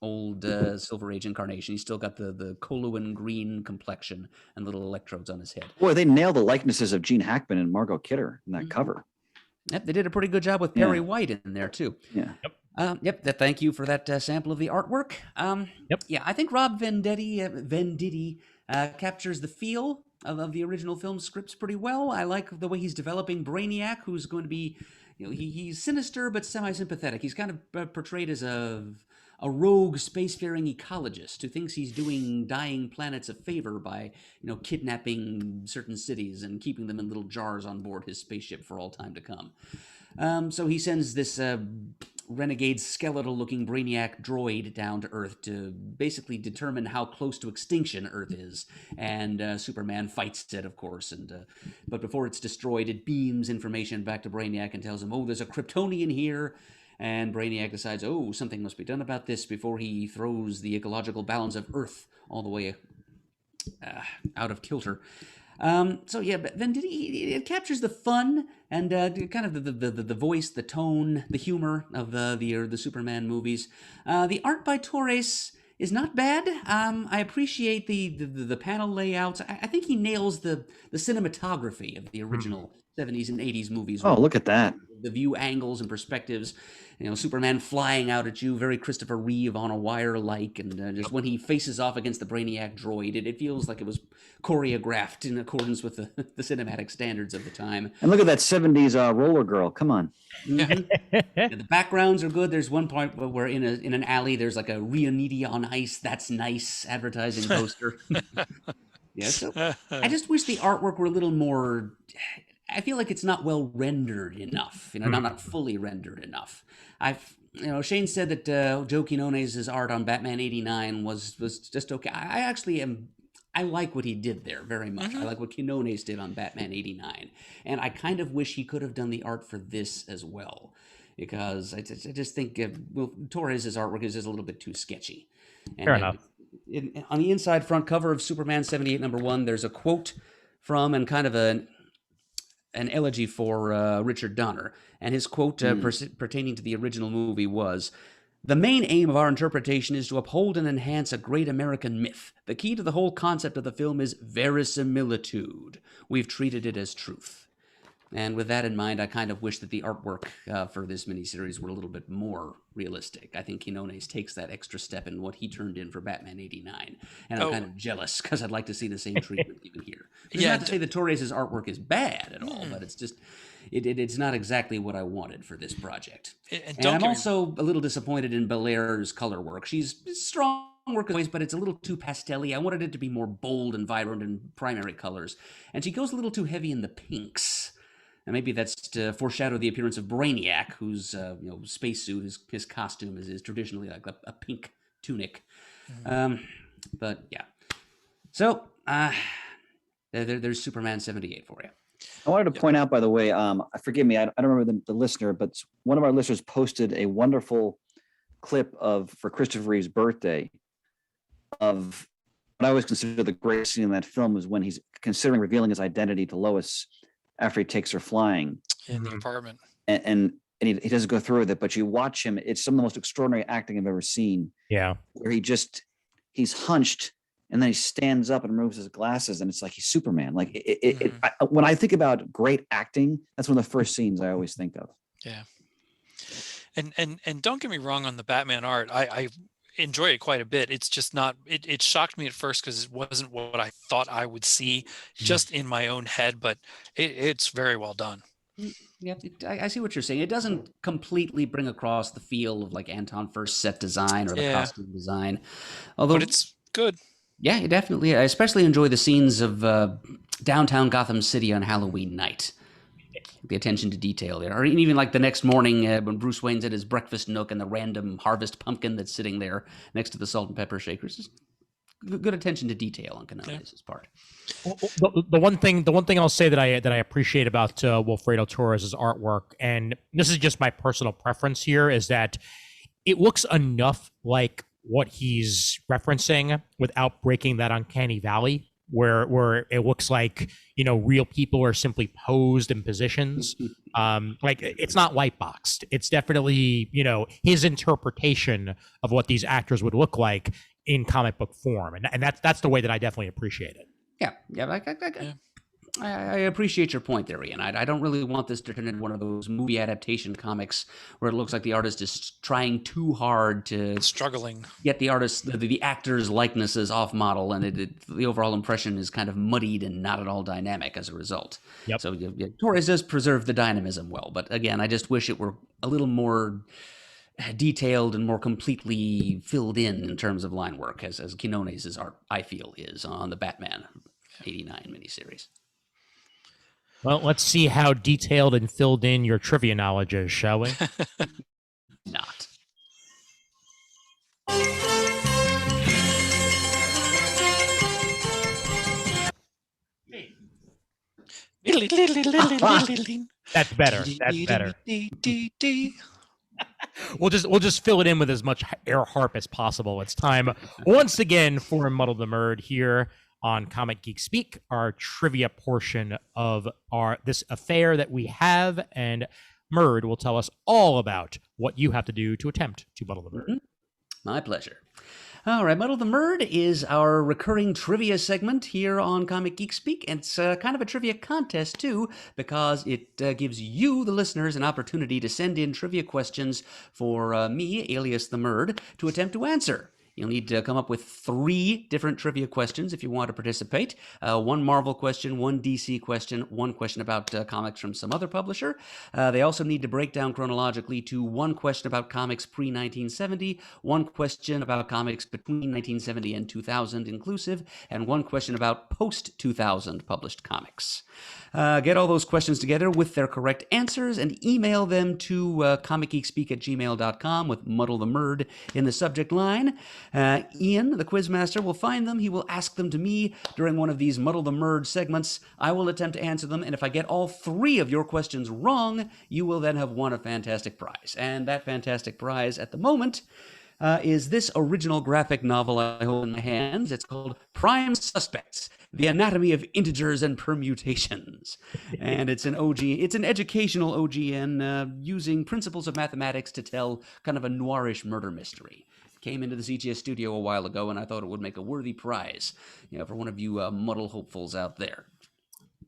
old Silver Age incarnation. He's still got the Coluan green complexion and little electrodes on his head. Boy, they nailed the likenesses of Gene Hackman and Margot Kidder in that cover. Yep, they did a pretty good job with Perry White in there too. Yeah. Thank you for that sample of the artwork. Yeah, I think Rob Venditti captures the feel of the original film scripts pretty well. I like the way he's developing Brainiac, who's going to be, he's sinister but semi-sympathetic. He's kind of portrayed as a rogue spacefaring ecologist who thinks he's doing dying planets a favor by, kidnapping certain cities and keeping them in little jars on board his spaceship for all time to come. So he sends this renegade skeletal-looking Brainiac droid down to Earth to basically determine how close to extinction Earth is. And Superman fights it, of course. But before it's destroyed, it beams information back to Brainiac and tells him, oh, there's a Kryptonian here. And Brainiac decides, oh, something must be done about this before he throws the ecological balance of Earth all the way out of kilter. But then it captures the fun and kind of the voice, the tone, the humor of the Superman movies. The art by Torres is not bad. I appreciate the panel layouts. I think he nails the cinematography of the original 70s and 80s movies. Oh, look at that. The view angles and perspectives, Superman flying out at you, very Christopher Reeve on a wire-like, and just when he faces off against the Brainiac droid, it feels like it was choreographed in accordance with the cinematic standards of the time. And look at that 70s roller girl. Come on. The backgrounds are good. There's one point where in an alley, there's like a Rionidia on ice, that's nice advertising poster. So I just wish the artwork were a little more... I feel like it's not well rendered enough, not fully rendered enough. Shane said that Joe Quinones' art on Batman '89 was just okay. I like what he did there very much. I like what Quinones did on Batman '89, and I kind of wish he could have done the art for this as well, because I just think Torres' artwork is just a little bit too sketchy. Fair enough. On the inside front cover of Superman '78 #1, there's a quote from and kind of an elegy for Richard Donner, and his quote pertaining to the original movie was, "The main aim of our interpretation is to uphold and enhance a great American myth. The key to the whole concept of the film is verisimilitude. We've treated it as truth." And with that in mind, I kind of wish that the artwork for this miniseries were a little bit more realistic. I think Quinones takes that extra step in what he turned in for Batman '89. And I'm kind of jealous because I'd like to see the same treatment even here. It's not to say that Torres' artwork is bad at all, but it's just, it's not exactly what I wanted for this project. And I'm also a little disappointed in Belair's color work. She's strong work always, but it's a little too pastel-y. I wanted it to be more bold and vibrant in primary colors. And she goes a little too heavy in the pinks. And maybe that's to foreshadow the appearance of Brainiac, whose spacesuit, his costume is traditionally like a pink tunic. But yeah. So there's Superman '78 for you. I wanted to point out, by the way, forgive me, I don't remember the listener, but one of our listeners posted a wonderful clip for Christopher Reeve's birthday of what I always consider the greatest scene in that film is when he's considering revealing his identity to Lois after he takes her flying in the apartment, and he doesn't go through with it, but you watch him. It's some of the most extraordinary acting I've ever seen. Yeah, where he's hunched and then he stands up and removes his glasses, and it's like he's Superman. Like when I think about great acting, that's one of the first scenes I always think of. Yeah, and don't get me wrong on the Batman art. I enjoy it quite a bit. It's just not, it shocked me at first because it wasn't what I thought I would see just in my own head, but it's very well done. Yeah, I see what you're saying. It doesn't completely bring across the feel of like Anton Furst's set design or the costume design. But it's good. Yeah, definitely. I especially enjoy the scenes of downtown Gotham City on Halloween night. The attention to detail there. Or even like the next morning when Bruce Wayne's at his breakfast nook and the random harvest pumpkin that's sitting there next to the salt and pepper shakers. Just good attention to detail on Quinones' part. The one thing I'll say that I appreciate about Wilfredo Torres' artwork, and this is just my personal preference here, is that it looks enough like what he's referencing without breaking that uncanny valley where it looks like, real people are simply posed in positions. Like, it's not white boxed. It's definitely, his interpretation of what these actors would look like in comic book form. And that's the way that I definitely appreciate it. Yeah. I appreciate your point there, Ian. I don't really want this to turn into one of those movie adaptation comics where it looks like the artist is trying too hard to struggling get the artist, the actor's likenesses off model, and the overall impression is kind of muddied and not at all dynamic as a result. Yep. So Torres does preserve the dynamism well, but again, I just wish it were a little more detailed and more completely filled in terms of line work, as Quinones' art, I feel, is on the Batman '89 miniseries. Well, let's see how detailed and filled in your trivia knowledge is, shall we? Not. That's better. That's better. We'll just fill it in with as much air harp as possible. It's time once again for Muddle the Murd here on Comic Geek Speak, our trivia portion of this affair that we have, and Murd will tell us all about what you have to do to attempt to muddle the Murd. Mm-hmm. My pleasure. All right, Muddle the Murd is our recurring trivia segment here on Comic Geek Speak, and it's kind of a trivia contest, too, because it gives you, the listeners, an opportunity to send in trivia questions for me, alias the Murd, to attempt to answer. You'll need to come up with 3 different trivia questions if you want to participate. 1 Marvel question, 1 DC question, 1 question about comics from some other publisher. They also need to break down chronologically to 1 question about comics pre-1970, 1 question about comics between 1970 and 2000 inclusive, and 1 question about post-2000 published comics. Get all those questions together with their correct answers and email them to comicgeekspeak@gmail.com with Muddle the Murd in the subject line. Ian, the quizmaster, will find them. He will ask them to me during one of these Muddle the Murd segments. I will attempt to answer them, and if I get all 3 of your questions wrong, you will then have won a fantastic prize. And that fantastic prize at the moment is this original graphic novel I hold in my hands. It's called Prime Suspects: The Anatomy of Integers and Permutations. And it's an educational OGN using principles of mathematics to tell kind of a noirish murder mystery. Came into the CGS studio a while ago, and I thought it would make a worthy prize, for one of you muddle hopefuls out there.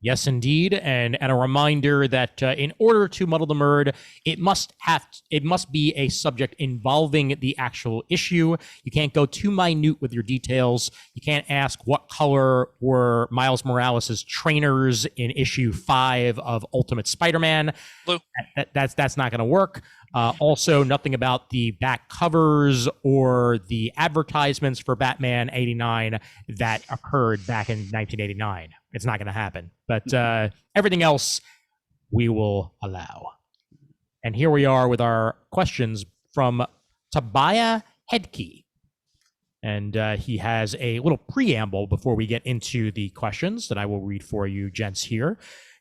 Yes, indeed, and a reminder that in order to muddle the Murd, it must be a subject involving the actual issue. You can't go too minute with your details. You can't ask what color were Miles Morales' trainers in issue 5 of Ultimate Spider-Man. Blue. That's not going to work. Also, nothing about the back covers or the advertisements for Batman '89 that occurred back in 1989. It's not going to happen. But everything else we will allow. And here we are with our questions from Tobiah Hedke. And he has a little preamble before we get into the questions that I will read for you, gents, here.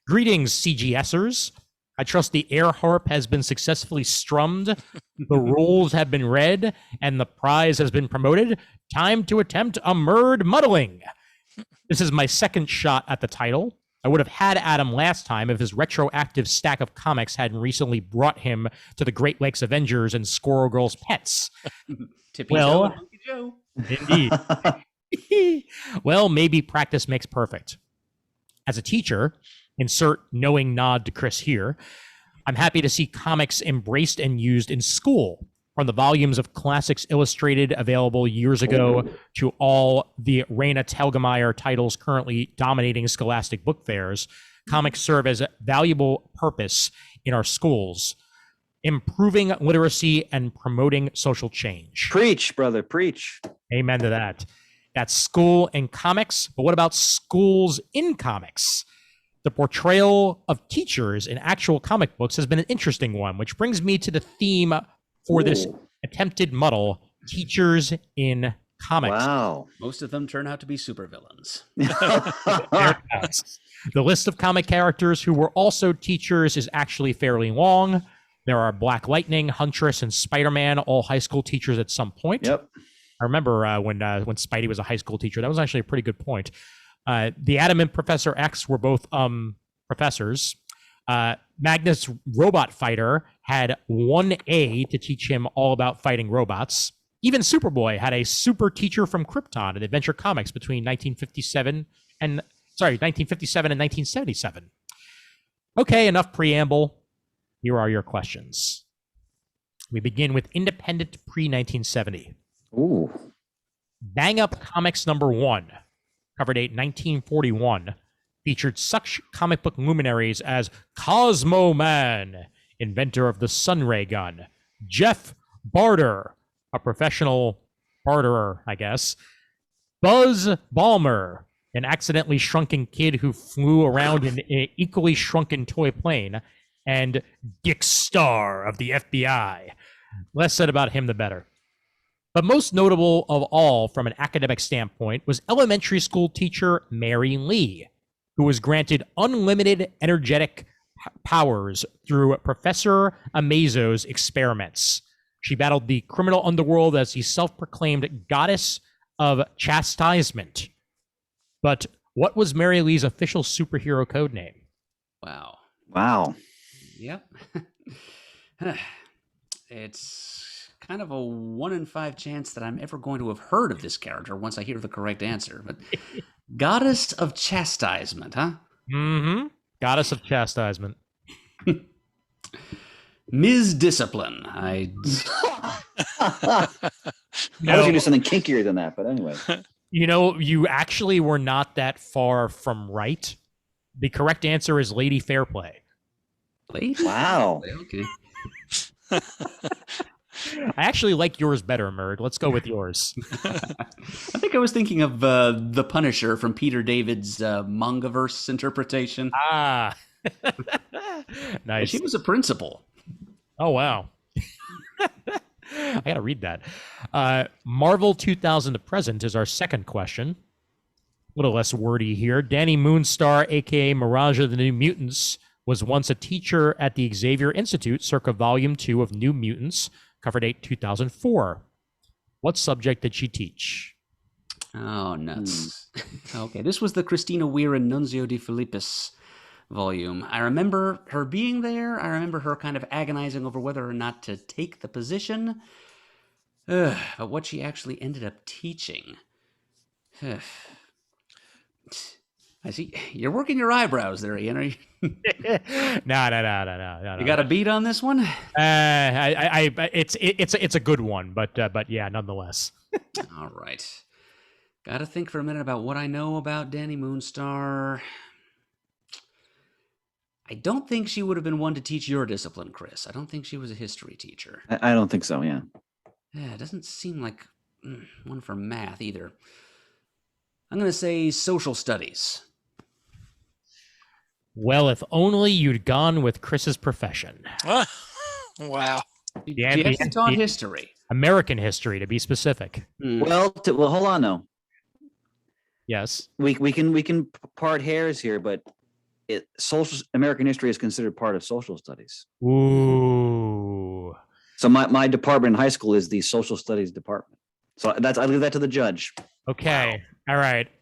Greetings, CGSers. I trust the air harp has been successfully strummed, the rules have been read, and the prize has been promoted. Time to attempt a Murd muddling. This is my second shot at the title. I would have had Adam last time if his retroactive stack of comics hadn't recently brought him to the Great Lakes Avengers and Squirrel Girl's Pets. Tippy Joe, Joe. Indeed. Well, maybe practice makes perfect. As a teacher, insert knowing nod to Chris here, I'm happy to see comics embraced and used in school. From the volumes of Classics Illustrated available years ago to all the Raina Telgemeier titles currently dominating scholastic book fairs, comics serve as a valuable purpose in our schools, improving literacy and promoting social change. Preach, brother, preach. Amen to that. That's school and comics, but what about schools in comics? The portrayal of teachers in actual comic books has been an interesting one, which brings me to the theme for this attempted muddle, teachers in comics. Wow. Most of them turn out to be supervillains. The list of comic characters who were also teachers is actually fairly long. There are Black Lightning, Huntress, and Spider-Man, all high school teachers at some point. Yep. I remember when Spidey was a high school teacher. That was actually a pretty good point. The Atom and Professor X were both professors. Magnus Robot Fighter had 1A to teach him all about fighting robots. Even Superboy had a super teacher from Krypton in Adventure Comics between 1957 and 1977. Okay, enough preamble. Here are your questions. We begin with Independent pre-1970. Ooh. Bang Up Comics #1, cover date 1941, featured such comic book luminaries as Cosmo Man, inventor of the Sunray gun, Jeff Barter, a professional barterer, I guess, Buzz Balmer, an accidentally shrunken kid who flew around in an equally shrunken toy plane, and Dick Starr of the FBI. Less said about him, the better. But most notable of all from an academic standpoint was elementary school teacher Mary Lee, who was granted unlimited energetic powers through Professor Amazo's experiments. She battled the criminal underworld as the self-proclaimed goddess of chastisement. But what was Mary Lee's official superhero code name? Wow. Yep. It's kind of a 1 in 5 chance that I'm ever going to have heard of this character once I hear the correct answer. But Goddess of Chastisement, huh? Mm-hmm. Goddess of Chastisement. Ms. Discipline. I was going to do something kinkier than that, but anyway. You know, you actually were not that far from right. The correct answer is Lady Fairplay. Lady? Wow. Okay. I actually like yours better, Murd. Let's go with yours. I think I was thinking of The Punisher from Peter David's Mangaverse interpretation. Ah. Nice. She was a principal. Oh, wow. I got to read that. Marvel 2000 to present is our second question. A little less wordy here. Danny Moonstar, a.k.a. Mirage of the New Mutants, was once a teacher at the Xavier Institute, circa Volume 2 of New Mutants, cover date 2004. What subject did she teach? Oh, nuts. Okay, this was the Christina Weir and Nunzio de Filippis volume. I remember her being there. I remember her kind of agonizing over whether or not to take the position. But what she actually ended up teaching. I see you're working your eyebrows there, Ian. Are you? No. You got a beat on this one? It's a good one, but yeah, nonetheless. All right. Got to think for a minute about what I know about Danny Moonstar. I don't think she would have been one to teach your discipline, Chris. I don't think she was a history teacher. I don't think so, yeah. Yeah, it doesn't seem like one for math either. I'm going to say social studies. Well, if only you'd gone with Chris's profession. Wow. She actually taught history. American history, to be specific. Well, hold on, though. Yes. We can part hairs here, but American history is considered part of social studies. Ooh. So my department in high school is the social studies department. So I leave that to the judge. Okay. Wow.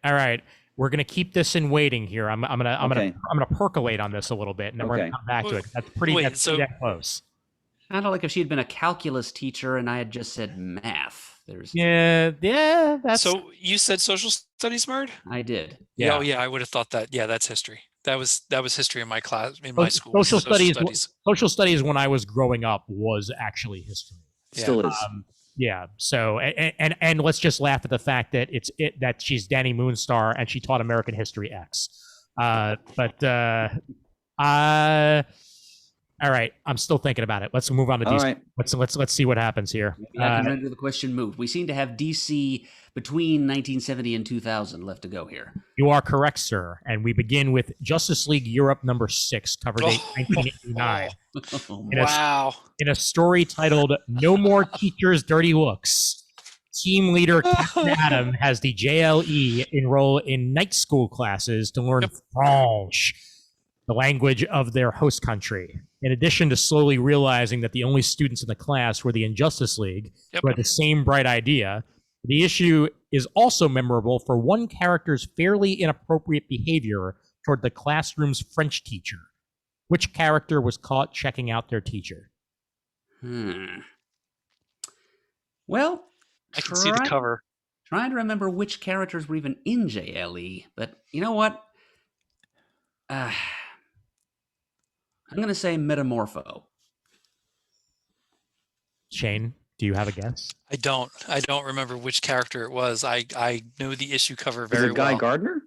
All right. We're gonna keep this in waiting here. I'm gonna percolate on this a little bit, and then we're gonna come back to it. That's pretty that close. Kind of like if she had been a calculus teacher and I had just said math. Yeah. That's so you said social studies, Murd? I did. Yeah. Oh, yeah. I would have thought that. Yeah, that's history. That was history in my class in my school. Social studies when I was growing up was actually history. Still is. Yeah. So and let's just laugh at the fact that that she's Danny Moonstar and she taught American History X. All right. I'm still thinking about it. Let's move on to DC. Right. Let's see what happens here. Maybe I can render the question moot. We seem to have DC between 1970 and 2000 left to go here. You are correct, sir. And we begin with Justice League Europe #6, cover date 1989. Wow. In a story titled "No More Teachers' Dirty Looks," team leader Captain Atom has the JLE enroll in night school classes to learn French, the language of their host country. In addition to slowly realizing that the only students in the class were the Injustice League, who had the same bright idea, The issue is also memorable for one character's fairly inappropriate behavior toward the classroom's French teacher. Which character was caught checking out their teacher? Well, I can see the cover. Trying to remember which characters were even in JLE, but you know what? I'm going to say Metamorpho. Shane, do you have a guess? I don't remember which character it was. I know the issue cover very Is it Guy well. Gardner?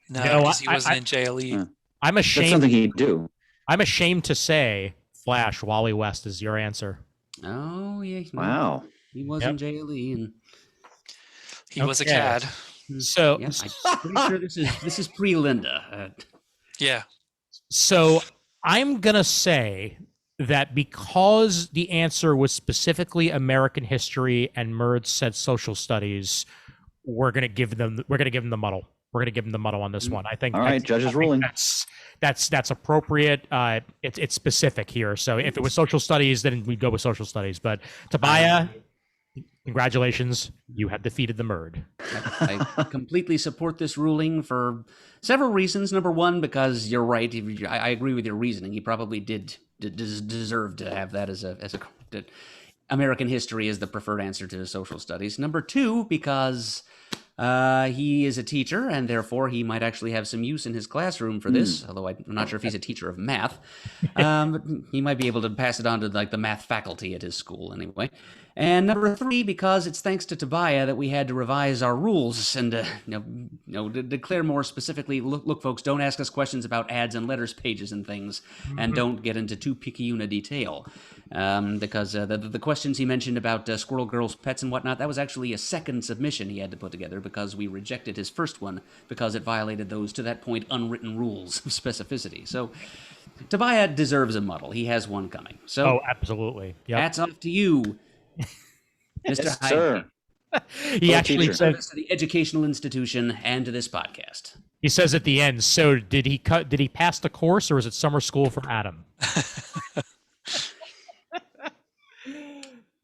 No, No, because he wasn't in JLE. I'm That's ashamed. something he'd do. I'm ashamed to say, Flash, Wally West is your answer. Oh, yeah. Wow. He was in JLE, and He was a cad. So, yeah, I'm pretty sure this is pre-Linda. Yeah. So I'm gonna say that because the answer was specifically American history and Murd said social studies, we're gonna give them the muddle. We're gonna give them the muddle on this one. I think. All right, judge's ruling. That's appropriate. It's specific here. So if it was social studies, then we'd go with social studies. But Tobiah, congratulations, you have defeated the Murd. I completely support this ruling for several reasons. Number one, because you're right. I agree with your reasoning. He probably did deserve to have that as a American history as the preferred answer to social studies. Number two, because he is a teacher, and therefore he might actually have some use in his classroom for this, although I'm not sure if he's a teacher of math. But he might be able to pass it on to like the math faculty at his school anyway. And number three, because it's thanks to Tobiah that we had to revise our rules and to declare more specifically, look, folks, don't ask us questions about ads and letters pages and things, and don't get into too picayune a detail. Because the questions he mentioned about Squirrel Girls, pets, and whatnot, that was actually a second submission he had to put together because we rejected his first one because it violated those, to that point, unwritten rules of specificity. So Tobiah deserves a muddle. He has one coming. So absolutely. Yep. hats off to you, Mr. Yes, Hyde. sir. He actually teacher. said, To the educational institution and to this podcast. he says at the end, so did he pass the course, or is it summer school for Adam?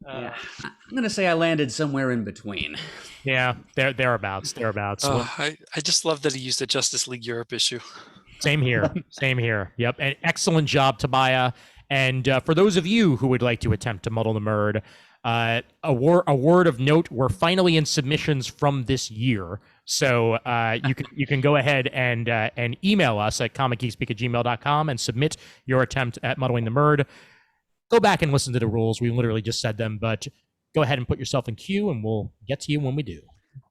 Yeah, I'm going to say I landed somewhere in between. Yeah, thereabouts. I just love that he used a Justice League Europe issue. Same here. Yep, and excellent job, Tobiah. And for those of you who would like to attempt to muddle the Murd, a word of note: we're finally in submissions from this year, so you can go ahead and email us at comicgeekspeak@gmail.com and submit your attempt at muddling the Murd. Go back and listen to the rules. We literally just said them, but go ahead and put yourself in queue, and we'll get to you when we do.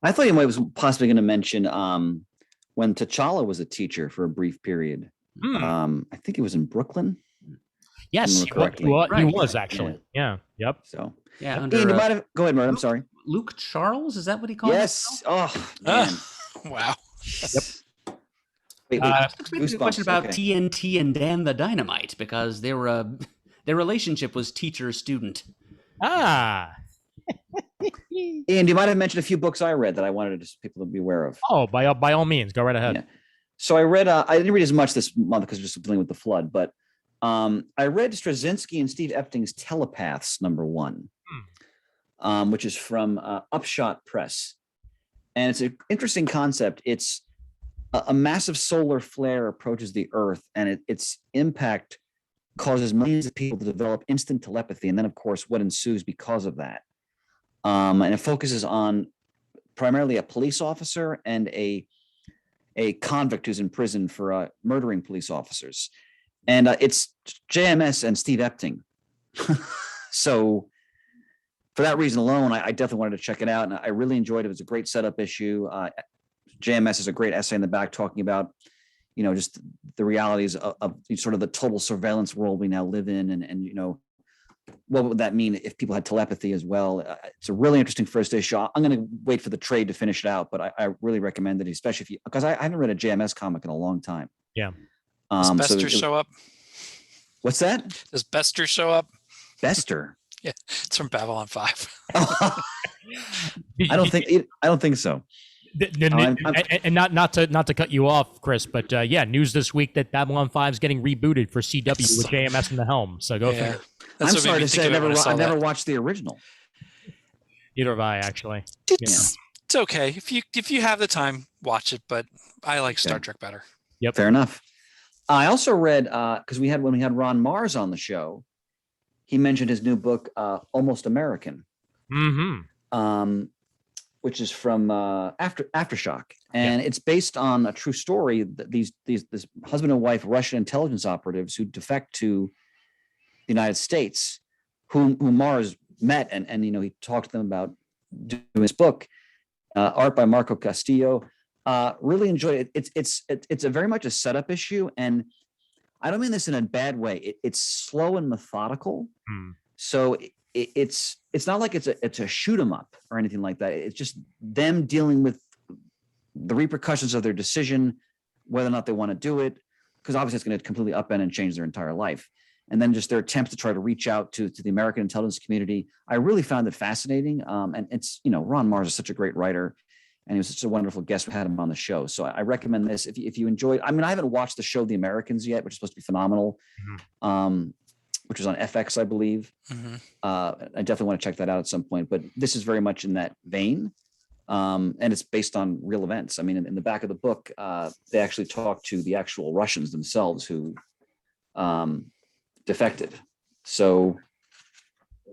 I thought you was possibly going to mention when T'Challa was a teacher for a brief period. I think it was in Brooklyn. Yes, he was actually. Yeah. Yep. So Yeah, Ian, you might have. Go ahead, Murd. I'm sorry. Luke Charles, is that what he called Yes. Oh, man. Wow. Yep. Wait, Let's make a question about okay. TNT and Dan the Dynamite, because their relationship was teacher-student. Ian, you might have mentioned a few books I read that I wanted people to be aware of. Oh, by all means, go right ahead. Yeah. So I read. I didn't read as much this month because just dealing with the flood, but I read Straczynski and Steve Epting's Telepaths #1, which is from Upshot Press, and it's an interesting concept. It's a massive solar flare approaches the Earth, and its impact causes millions of people to develop instant telepathy, and then, of course, what ensues because of that. And it focuses on primarily a police officer and a convict who's in prison for murdering police officers. And it's JMS and Steve Epting. So for that reason alone, I definitely wanted to check it out. And I really enjoyed it. It was a great setup issue. JMS is a great essay in the back talking about, just the realities of sort of the total surveillance world we now live in. And what would that mean if people had telepathy as well? It's a really interesting first issue. I'm going to wait for the trade to finish it out, but I really recommend it, especially because I haven't read a JMS comic in a long time. Yeah. Does Bester show up? What's that? Does Bester show up? Bester? Yeah, it's from Babylon 5. I don't think so. And not to cut you off, Chris, but news this week that Babylon 5 is getting rebooted for CW with JMS in the helm. So go figure. I'm sorry to say, I've never watched the original. Either have I, actually. It's okay if you have the time, watch it. But I like Star Trek better. Yep. Fair enough. I also read because when we had Ron Marz on the show, he mentioned his new book, Almost American, which is from Aftershock, and it's based on a true story. This husband and wife Russian intelligence operatives who defect to the United States, whom Marz met, and he talked to them about doing this book. Art by Marco Castillo. Really enjoyed it. It's a very much a setup issue, and I don't mean this in a bad way. It's slow and methodical, so it's not like it's a shoot 'em up or anything like that. It's just them dealing with the repercussions of their decision, whether or not they want to do it, because obviously it's going to completely upend and change their entire life. And then just their attempts to try to reach out to the American intelligence community. I really found it fascinating. And it's, Ron Marz is such a great writer, and he was such a wonderful guest. We had him on the show. So I recommend this if you enjoyed. I mean, I haven't watched the show The Americans yet, which is supposed to be phenomenal, which was on FX, I believe. I definitely want to check that out at some point. But this is very much in that vein. And it's based on real events. I mean, in the back of the book, they actually talk to the actual Russians themselves who defected. So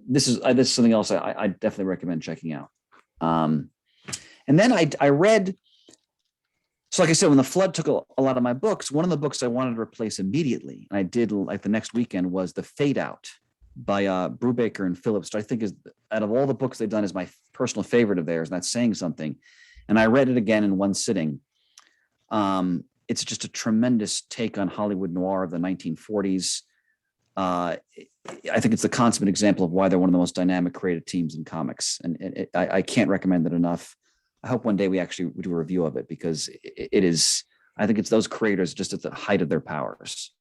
this is something else I definitely recommend checking out. And then I read, so like I said, when the flood took a lot of my books, one of the books I wanted to replace immediately, and I did like the next weekend, was The Fade Out by Brubaker and Phillips, which I think is, out of all the books they've done, is my personal favorite of theirs, and that's saying something. And I read it again in one sitting. It's just a tremendous take on Hollywood noir of the 1940s. I think it's the consummate example of why they're one of the most dynamic creative teams in comics, and I can't recommend it enough. I hope one day we actually do a review of it, because it is, I think it's those creators just at the height of their powers.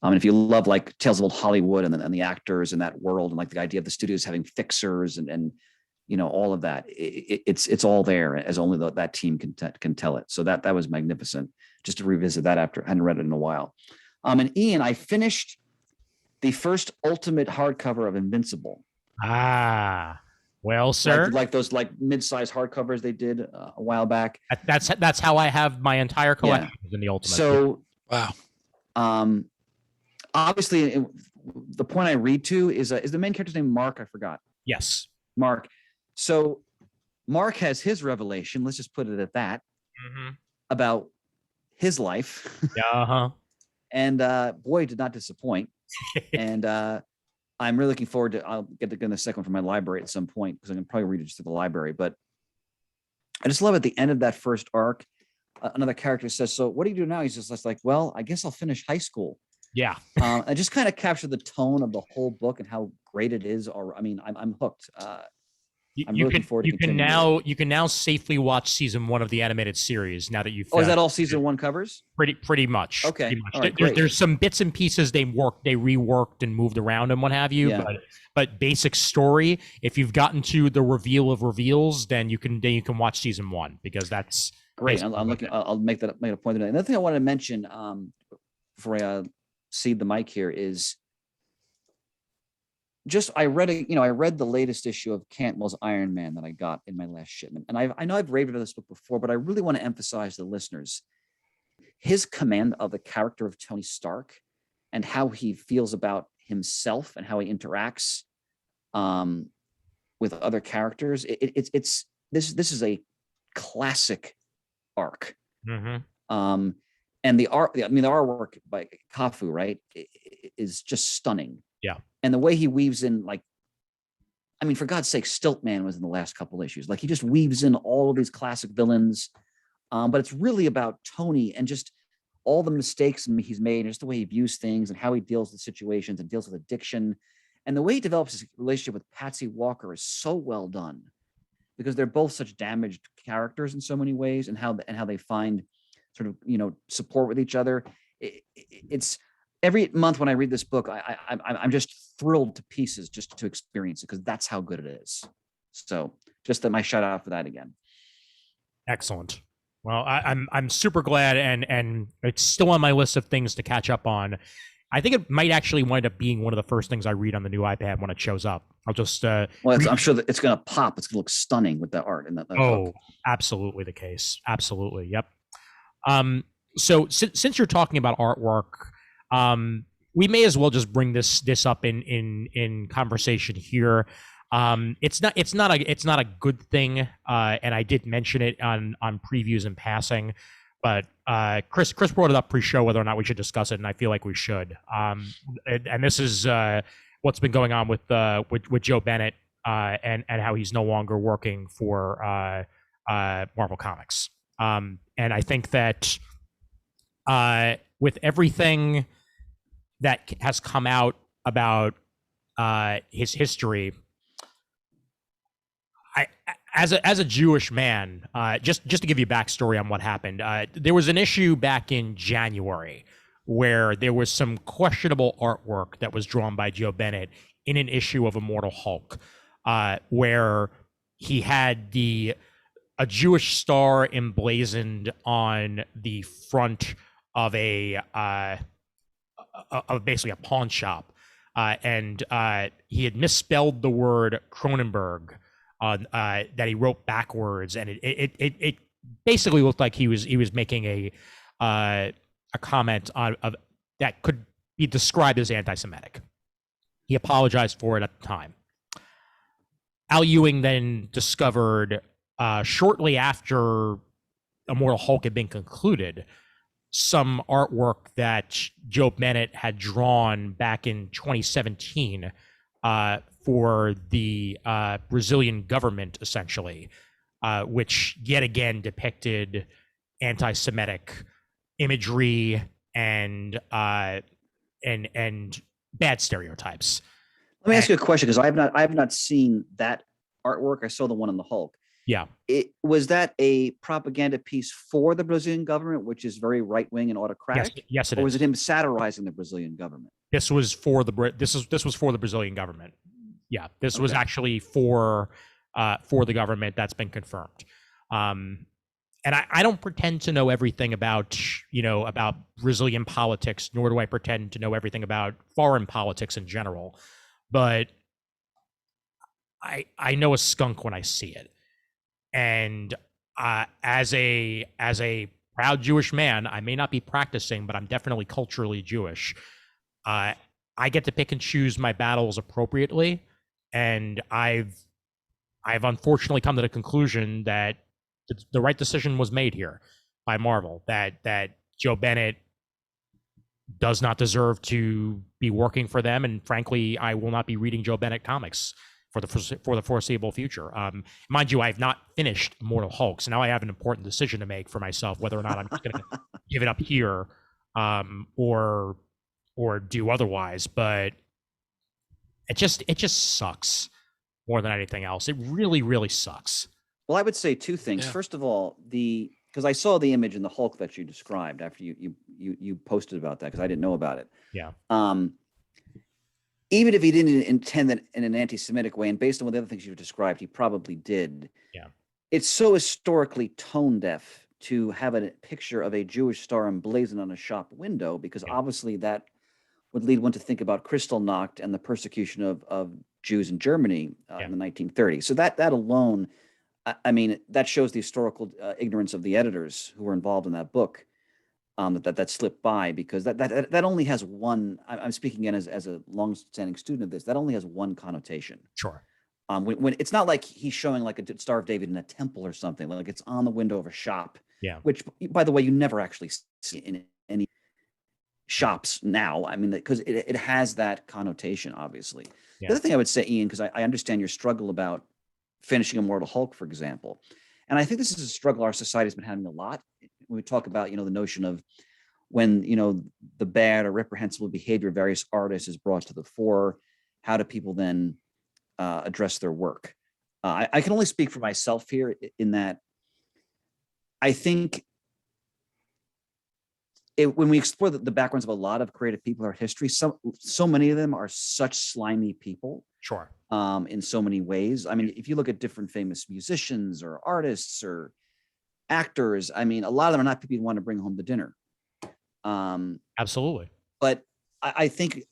And if you love like Tales of Old Hollywood and the actors in that world, and like the idea of the studios having fixers and all of that, it's all there, as only that team can tell it. So that was magnificent. Just to revisit that after I hadn't read it in a while. And Ian, I finished the first ultimate hardcover of Invincible. Well, sir, like those mid-size hardcovers they did a while back. That's how I have my entire collection in the ultimate. So wow. Obviously, the point I read to is the main character's name Mark? I forgot. Yes, Mark. So Mark has his revelation. Let's just put it at that, about his life. And boy, did not disappoint. And I'm really looking forward to. I'll get the second one from my library at some point, because I can probably read it just through the library. But I just love at the end of that first arc, another character says, "So what do you do now?" He's just like, "Well, I guess I'll finish high school." Yeah. I just kind of captured the tone of the whole book and how great it is. Or I mean, I'm hooked. I'm looking forward to continuing. You can now safely watch season 1 of the animated series now that you've. Oh, is that all season 1 covers? Pretty much. Okay. Pretty much. All right, There's some bits and pieces they reworked and moved around and what have you. Yeah. But basic story. If you've gotten to the reveal of reveals, then you can watch season 1, because that's great. I'm looking. I'll make a point of that. Another thing I wanted to mention before I cede the mic here is. I read the latest issue of Cantwell's Iron Man that I got in my last shipment. And I know I've raved about this book before, but I really want to emphasize to the listeners his command of the character of Tony Stark and how he feels about himself and how he interacts with other characters. This is a classic arc. And the artwork by Kafu, right, is just stunning. Yeah. And the way he weaves in, for God's sake, Stiltman was in the last couple issues. Like, he just weaves in all of these classic villains. But it's really about Tony and just all the mistakes he's made, and just the way he views things and how he deals with situations and deals with addiction. And the way he develops his relationship with Patsy Walker is so well done, because they're both such damaged characters in so many ways, and how they find sort of, support with each other. It's every month when I read this book, I'm just thrilled to pieces just to experience it, because that's how good it is. So just my shout out for that again. Excellent. Well, I'm super glad, and it's still on my list of things to catch up on. I think it might actually wind up being one of the first things I read on the new iPad when it shows up. I'll just Well, I'm sure that it's going to pop. It's going to look stunning with that art and that hook. Absolutely the case. Absolutely. Yep. So since you're talking about artwork, we may as well just bring this up in conversation here. It's not a good thing, and I did mention it on previews in passing, but Chris brought it up pre-show whether or not we should discuss it, and I feel like we should. And this is what's been going on with Joe Bennett and how he's no longer working for Marvel Comics. And I think that with everything that has come out about his history, as a Jewish man, just to give you backstory on what happened, there was an issue back in January where there was some questionable artwork that was drawn by Joe Bennett in an issue of Immortal Hulk, where he had a Jewish star emblazoned on the front of of basically a pawn shop, and he had misspelled the word Cronenberg that he wrote backwards, and it basically looked like he was making a comment of that could be described as anti-Semitic. He apologized for it at the time. Al Ewing then discovered, shortly after Immortal Hulk had been concluded, some artwork that Joe Bennett had drawn back in 2017 for the Brazilian government, essentially, which yet again depicted anti-Semitic imagery and bad stereotypes. Let me ask you a question, because I have not seen that artwork. I saw the one on the Hulk. Yeah. Was that a propaganda piece for the Brazilian government, which is very right wing and autocratic? Yes, it is. Or is. was it him satirizing the Brazilian government? This was for the Brazilian government. Yeah, this was actually for the government. That's been confirmed. And I don't pretend to know everything about Brazilian politics, nor do I pretend to know everything about foreign politics in general. But I know a skunk when I see it. And as a proud Jewish man, I may not be practicing, but I'm definitely culturally Jewish. I get to pick and choose my battles appropriately, and I've unfortunately come to the conclusion that the right decision was made here by Marvel. That Joe Bennett does not deserve to be working for them, and frankly, I will not be reading Joe Bennett comics for the foreseeable future. Mind you, I have not finished Immortal Hulk, so now I have an important decision to make for myself whether or not I'm just going to give it up here, or do otherwise. But it just sucks more than anything else. It really, really sucks. Well, I would say two things. Yeah. First of all, because I saw the image in the Hulk that you described after you posted about that, because I didn't know about it. Yeah. Even if he didn't intend that in an anti-Semitic way, and based on what the other things you've described, he probably did. Yeah. It's so historically tone deaf to have a picture of a Jewish star emblazoned on a shop window, because obviously that would lead one to think about Kristallnacht and the persecution of Jews in Germany in the 1930s. So that alone, I mean, that shows the historical ignorance of the editors who were involved in that book. That slipped by, because that only has one. I'm speaking again as a long-standing student of this. That only has one connotation. Sure. When it's not like he's showing like a Star of David in a temple or something. Like it's on the window of a shop. Yeah. Which, by the way, you never actually see in any shops now. I mean, because it has that connotation, obviously. Yeah. The other thing I would say, Ian, because I understand your struggle about finishing Immortal Hulk, for example, and I think this is a struggle our society has been having a lot. When we talk about, the notion of when, the bad or reprehensible behavior of various artists is brought to the fore, how do people then address their work? I can only speak for myself here in that I think when we explore the backgrounds of a lot of creative people in our history, so many of them are such slimy people. Sure. In so many ways. I mean, if you look at different famous musicians or artists or actors, I mean, a lot of them are not people you want to bring home to dinner. Absolutely. But I think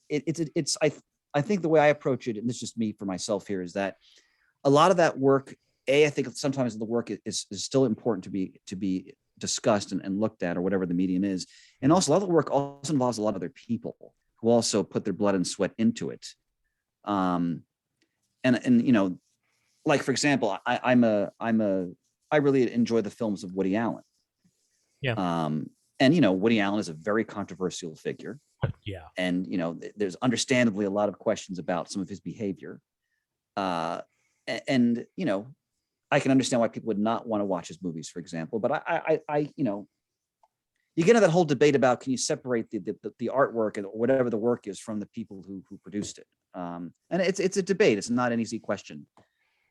I think the way I approach it, and this is just me for myself here, is that a lot of that work, I think sometimes the work is still important to be discussed and looked at, or whatever the medium is. And also a lot of the work also involves a lot of other people who also put their blood and sweat into it. And like, for example, I really enjoy the films of Woody Allen. Yeah. And Woody Allen is a very controversial figure. Yeah. And there's understandably a lot of questions about some of his behavior. And I can understand why people would not want to watch his movies, for example. But I you get into that whole debate about, can you separate the artwork or whatever the work is from the people who produced it? And it's a debate. It's not an easy question.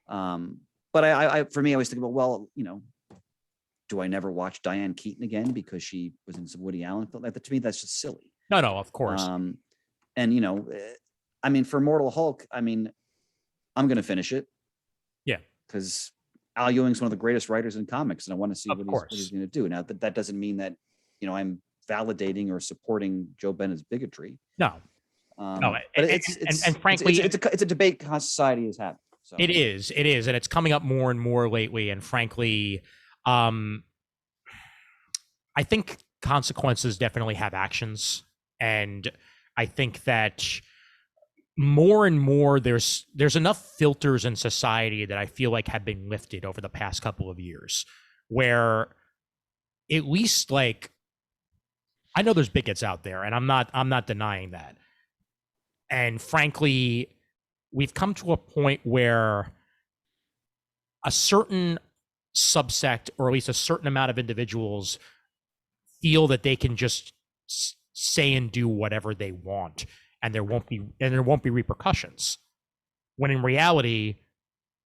But I for me, I always think about, well, do I never watch Diane Keaton again because she was in some Woody Allen film? To me, that's just silly. No, of course. And for Immortal Hulk, I'm going to finish it. Yeah, because Al Ewing's one of the greatest writers in comics, and I want to see what he's going to do. Now, that doesn't mean that I'm validating or supporting Joe Bennett's bigotry. No, but it's frankly, it's a debate society is having. So. It is, and it's coming up more and more lately. And frankly, I think consequences definitely have actions, and I think that more and more there's enough filters in society that I feel like have been lifted over the past couple of years, where at least, like, I know there's bigots out there, and I'm not denying that. And frankly, we've come to a point where a certain subsect, or at least a certain amount of individuals, feel that they can just say and do whatever they want, and there won't be repercussions. When in reality,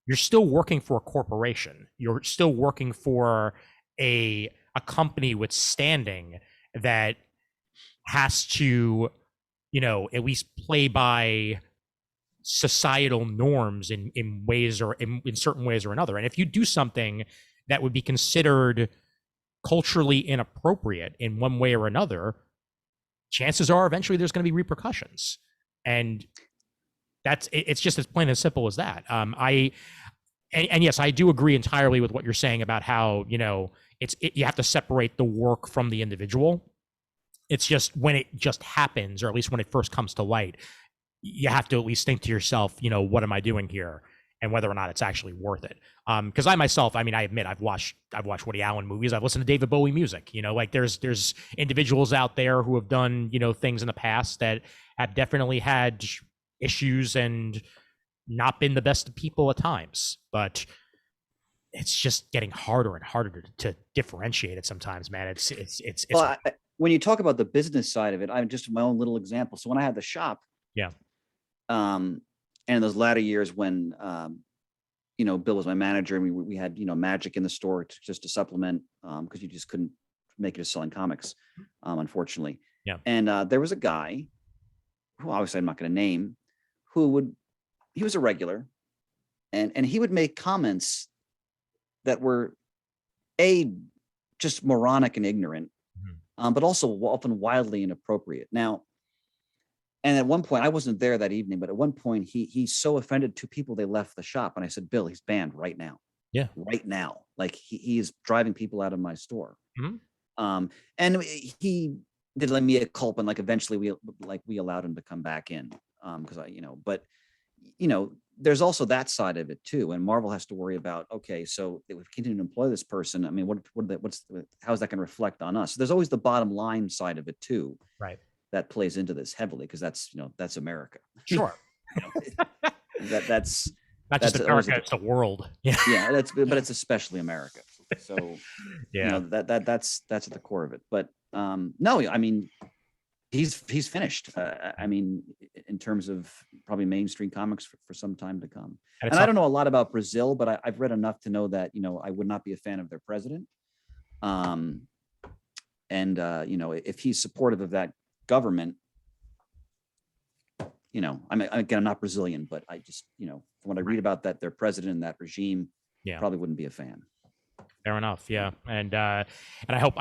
you're still working for a corporation. You're still working for a company with standing that has to, at least play by societal norms in ways, or in certain ways or another. And if you do something that would be considered culturally inappropriate in one way or another, chances are eventually there's going to be repercussions. And it's just as plain and simple as that. And yes, I do agree entirely with what you're saying about how, you have to separate the work from the individual. It's just when it just happens, or at least when it first comes to light, you have to at least think to yourself, what am I doing here? And whether or not it's actually worth it. Because I myself, I admit, I've watched Woody Allen movies. I've listened to David Bowie music. Like there's individuals out there who have done, things in the past that have definitely had issues and not been the best of people at times. But it's just getting harder and harder to differentiate it sometimes, man. It's well, when you talk about the business side of it, I'm just my own little example. So when I had the shop, yeah. And in those latter years when, Bill was my manager, and we had, magic in the store just to supplement, because you just couldn't make it as selling comics, unfortunately. Yeah. And there was a guy who obviously I'm not going to name, he was a regular, and he would make comments that were just moronic and ignorant, but also often wildly inappropriate. Now, and at one point, I wasn't there that evening, but at one point, he's so offended two people, they left the shop. And I said, Bill, he's banned right now. Yeah. Right now. Like he is driving people out of my store. Mm-hmm. And he did let me a culp, and like eventually we allowed him to come back in. Because there's also that side of it too. And Marvel has to worry about, okay, so if we continue to employ this person, how's that going to reflect on us? So there's always the bottom line side of it too. Right. That plays into this heavily, because that's America. Sure. That's not just America, it's the world. Yeah. Yeah, but it's especially America. So yeah, that's at the core of it. But no, he's finished. In terms of probably mainstream comics for some time to come. And I don't know a lot about Brazil, but I've read enough to know that I would not be a fan of their president. If he's supportive of that government, I'm not Brazilian, but I just, from what I read about that, their president and that regime, probably wouldn't be a fan. Fair enough. Yeah. And I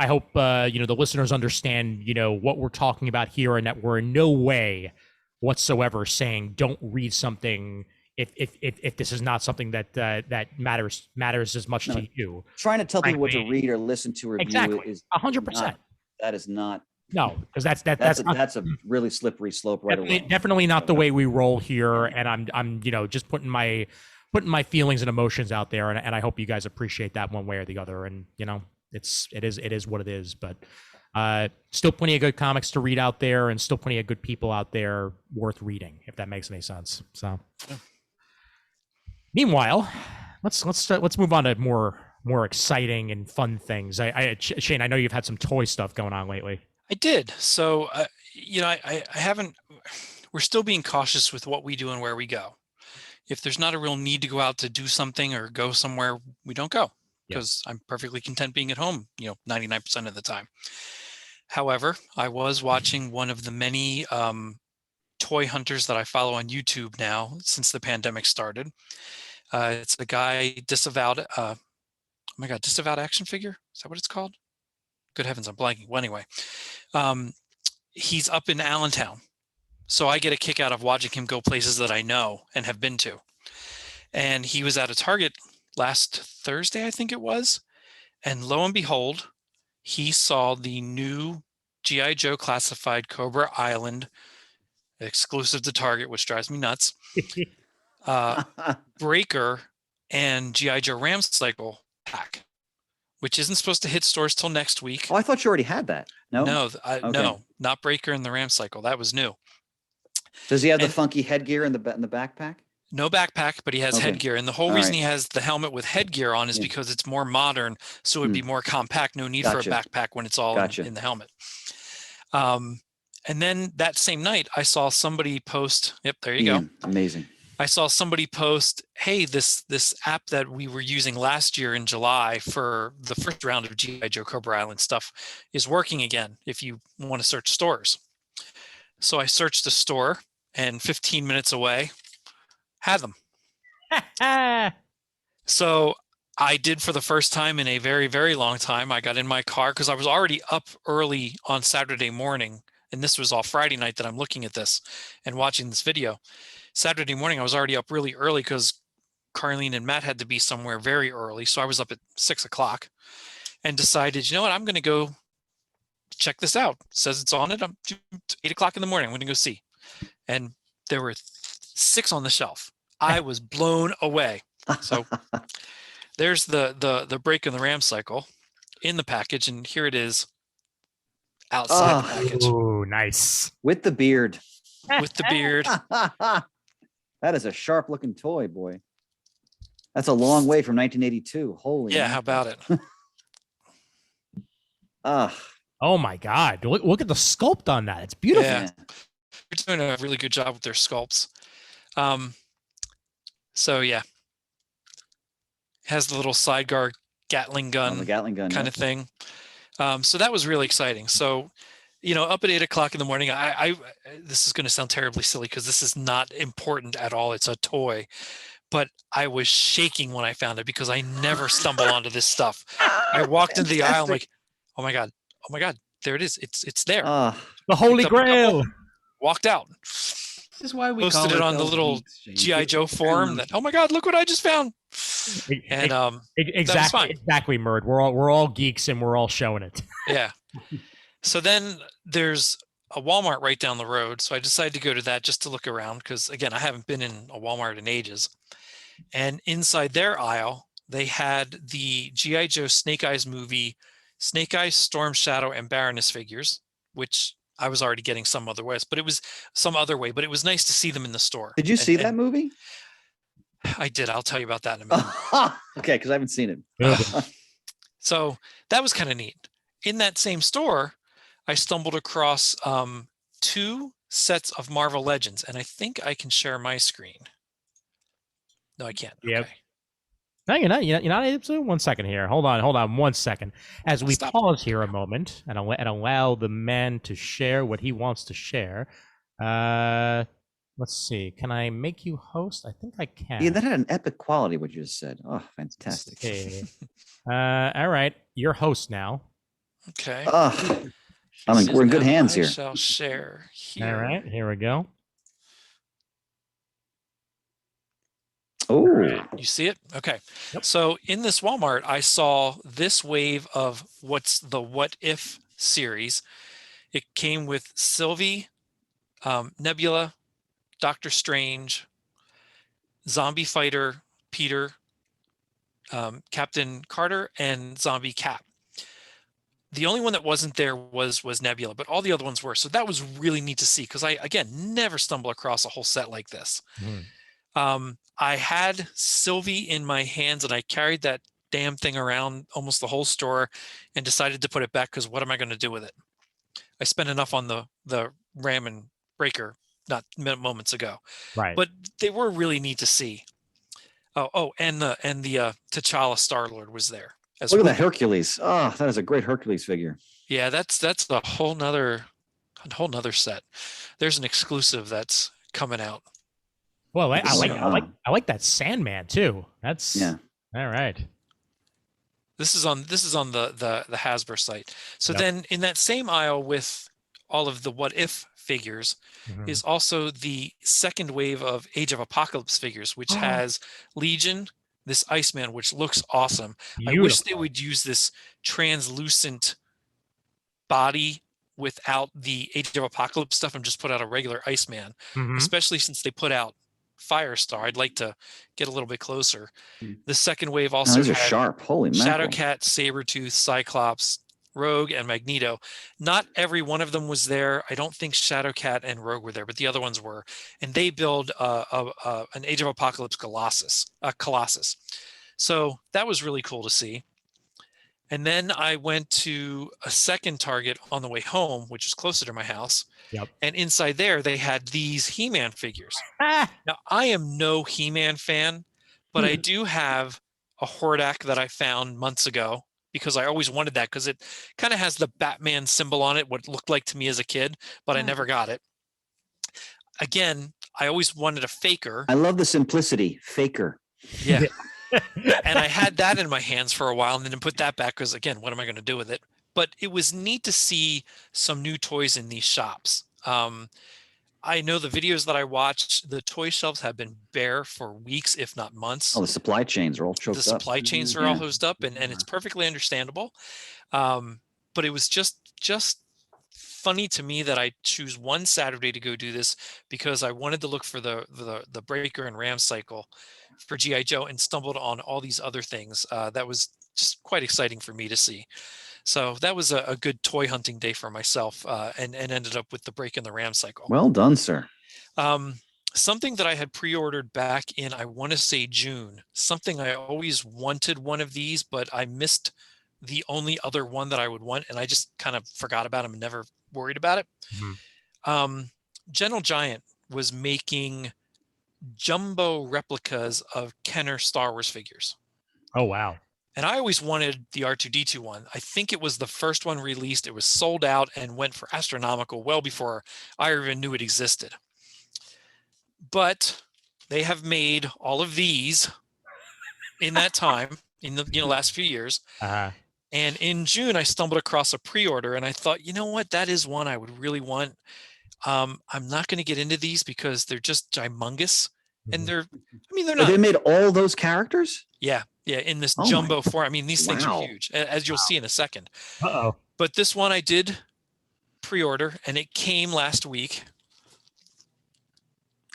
hope the listeners understand, what we're talking about here, and that we're in no way whatsoever saying don't read something if this is not something that matters as much to you. Trying to tell people what to Frankly, read or listen to or review exactly. is 100%. That is not. No, because that's a really slippery slope right away. Definitely not the way we roll here. And I'm just putting my feelings and emotions out there, and I hope you guys appreciate that one way or the other. And it is what it is. But still plenty of good comics to read out there, and still plenty of good people out there worth reading, if that makes any sense. So, meanwhile, let's move on to more exciting and fun things. Shane, I know you've had some toy stuff going on lately. I did. So, I haven't. We're still being cautious with what we do and where we go. If there's not a real need to go out to do something or go somewhere, we don't go, because I'm perfectly content being at home, 99% of the time. However, I was watching one of the many toy hunters that I follow on YouTube now since the pandemic started. It's a guy, Disavowed action figure. Is that what it's called? Good heavens, I'm blanking. Well, anyway, he's up in Allentown. So I get a kick out of watching him go places that I know and have been to. And he was at a Target last Thursday, I think it was. And lo and behold, he saw the new GI Joe classified Cobra Island, exclusive to Target, which drives me nuts. Breaker and GI Joe Ram Cycle pack, which isn't supposed to hit stores till next week. Oh, I thought you already had that. No, no, not Breaker and the Ram Cycle. That was new. Does he have the funky headgear in the backpack? No backpack, but he has headgear. And the whole reason he has the helmet with headgear on is because it's more modern, so it would be more compact. No need for a backpack when it's all in the helmet. And then that same night, I saw somebody post. Yep, there you go. Amazing. I saw somebody post, hey, this app that we were using last year in July for the first round of GI Joe Cobra Island stuff is working again if you want to search stores. So I searched a store, and 15 minutes away, had them. So I did, for the first time in a very, very long time, I got in my car because I was already up early on Saturday morning. And this was all Friday night that I'm looking at this and watching this video. Saturday morning, I was already up really early because Carlene and Matt had to be somewhere very early. So I was up at 6 o'clock and decided, you know what, I'm going to go check this out. It says it's on it. I'm 8 o'clock in the morning. I'm going to go see. And there were 6 on the shelf. I was blown away. So there's the Break and the Ram Cycle in the package. And here it is outside the package. Oh, nice. With the beard. With the beard. That is a sharp looking toy, boy. That's a long way from 1982. Holy. Yeah, how about it? Oh my God. Look at the sculpt on that. It's beautiful. Yeah. They're doing a really good job with their sculpts. So yeah. Has the little sidecar Gatling gun, the Gatling gun kind of thing. So that was really exciting. So, up at 8 o'clock in the morning, I this is going to sound terribly silly because this is not important at all. It's a toy, but I was shaking when I found it because I never stumble onto this stuff. I walked into the aisle, I'm like, oh my God, there it is. It's there. The Holy Grail. Walked out. This is why we posted it on the little GI Joe forum. That, oh my God, look what I just found. And exactly, Murd. We're all geeks and we're all showing it. Yeah. So then there's a Walmart right down the road. So I decided to go to that just to look around because, again, I haven't been in a Walmart in ages. And inside their aisle, they had the GI Joe Snake Eyes movie, Snake Eyes, Storm Shadow, and Baroness figures, which I was already getting some other ways, but it was some other way. But it was nice to see them in the store. Did you see that movie? I did. I'll tell you about that in a minute. Okay, because I haven't seen it. So that was kind of neat. In that same store, I stumbled across 2 sets of Marvel Legends, and I think I can share my screen. No, I can't. Yep. Okay. No, you're not. You're not able to. 1 second here. Hold on 1 second. As we pause here a moment and allow the man to share what he wants to share. Let's see. Can I make you host? I think I can. Yeah, that had an epic quality. What you just said. Oh, fantastic. Okay. All right. You're host now. Okay. Oh, we're in good Now hands I here. shall share here. All right. Here we go. Oh, You see it? Okay. Yep. So in this Walmart, I saw this wave of what's the What If series. It came with Sylvie, Nebula, Doctor Strange, Zombie Fighter, Peter, Captain Carter, and Zombie Cap. The only one that wasn't there was Nebula, but all the other ones were. So that was really neat to see because I, again, never stumble across a whole set like this. I had Sylvie in my hands and I carried that damn thing around almost the whole store and decided to put it back because what am I going to do with it? I spent enough on the Ram and Breaker not moments ago. Right. But they were really neat to see. And the T'Challa Star-Lord was there as look well. at that Hercules. Oh, that is a great Hercules figure. Yeah, that's a whole nother set. There's an exclusive that's coming out. Well, I like that Sandman too. That's yeah. All right. This is on the Hasbro site. So Yep. then in that same aisle with all of the What If figures is also the second wave of Age of Apocalypse figures, which has Legion, this Iceman, which looks awesome. Beautiful. I wish they would use this translucent body without the Age of Apocalypse stuff and just put out a regular Iceman, especially since they put out Firestar. I'd like to get a little bit closer. The second wave also those are had sharp. Holy mackerel. Shadowcat, Sabretooth, Cyclops, Rogue, and Magneto. Not every one of them was there. I don't think Shadowcat and Rogue were there, but the other ones were. And they build an Age of Apocalypse Colossus. So that was really cool to see. And then I went to a second Target on the way home, which was closer to my house. Yep. And inside there, they had these He-Man figures. Now, I am no He-Man fan, but I do have a Hordak that I found months ago because I always wanted that because it kind of has the Batman symbol on it, what it looked like to me as a kid, but I never got it. Again, I always wanted a Faker. I love the simplicity. Faker. Yeah. And I had that in my hands for a while and then put that back because, again, what am I going to do with it? But it was neat to see some new toys in these shops. I know the videos that I watched, the toy shelves have been bare for weeks, if not months. Oh, the supply chains are all choked The up. supply chains are all hosed up, and it's perfectly understandable. But it was just funny to me that I choose one Saturday to go do this because I wanted to look for the Breaker and Ram cycle for GI Joe and stumbled on all these other things. That was just quite exciting for me to see. So that was a good toy hunting day for myself, and ended up with the Break and the Ram cycle. Well done, sir. Something that I had pre-ordered back in, I want to say June, something I always wanted one of these, but I missed the only other one that I would want, and I just kind of forgot about them and never worried about it. Gentle Giant was making jumbo replicas of Kenner Star Wars figures. Oh, wow. And I always wanted the R2-D2 one. I think it was the first one released. It was sold out and went for astronomical well before I even knew it existed. But they have made all of these in that time, in the last few years. And in June, I stumbled across a pre-order and I thought, you know what? That is one I would really want. I'm not going to get into these because they're just humongous. And they're not. They made all those characters? Yeah, in this jumbo form. I mean, these things are huge, as you'll see in a second. But this one I did pre-order, and it came last week.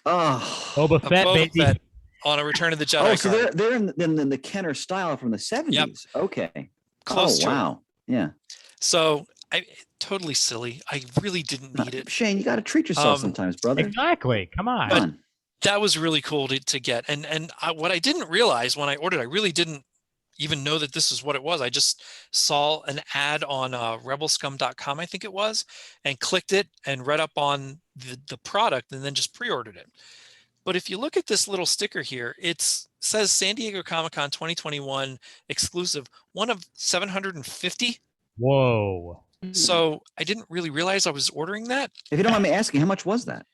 Oh, Boba Fett on a Return of the Jedi. Oh, so they're in the Kenner style from the 70s. Yep. Okay. Close to wow. It. Yeah. So totally silly. I really didn't need it. Shane, you got to treat yourself sometimes, brother. Exactly. Come on. That was really cool to get. And what I didn't realize when I ordered, I really didn't even know that this is what it was. I just saw an ad on rebelscum.com, I think it was, and clicked it and read up on the product and then just pre-ordered it. But if you look at this little sticker here, it says San Diego Comic-Con 2021 exclusive, one of 750. Whoa. So I didn't really realize I was ordering that. If you don't mind me asking, how much was that?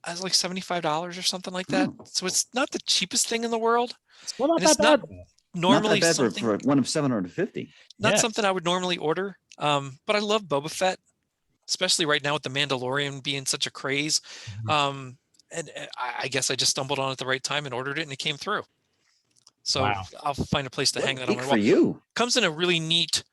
as like $75 or something like that. Oh. So it's not the cheapest thing in the world. Well, not And it's that not bad. normally Not that bad something, for one of 750. not Yeah. something I would normally order. But I love Boba Fett, especially right now with the Mandalorian being such a craze. Mhm. And I guess I just stumbled on it at the right time and ordered it, and it came through. So Wow. I'll find a place to hang that on Geek my for wall. you. Comes in a really neat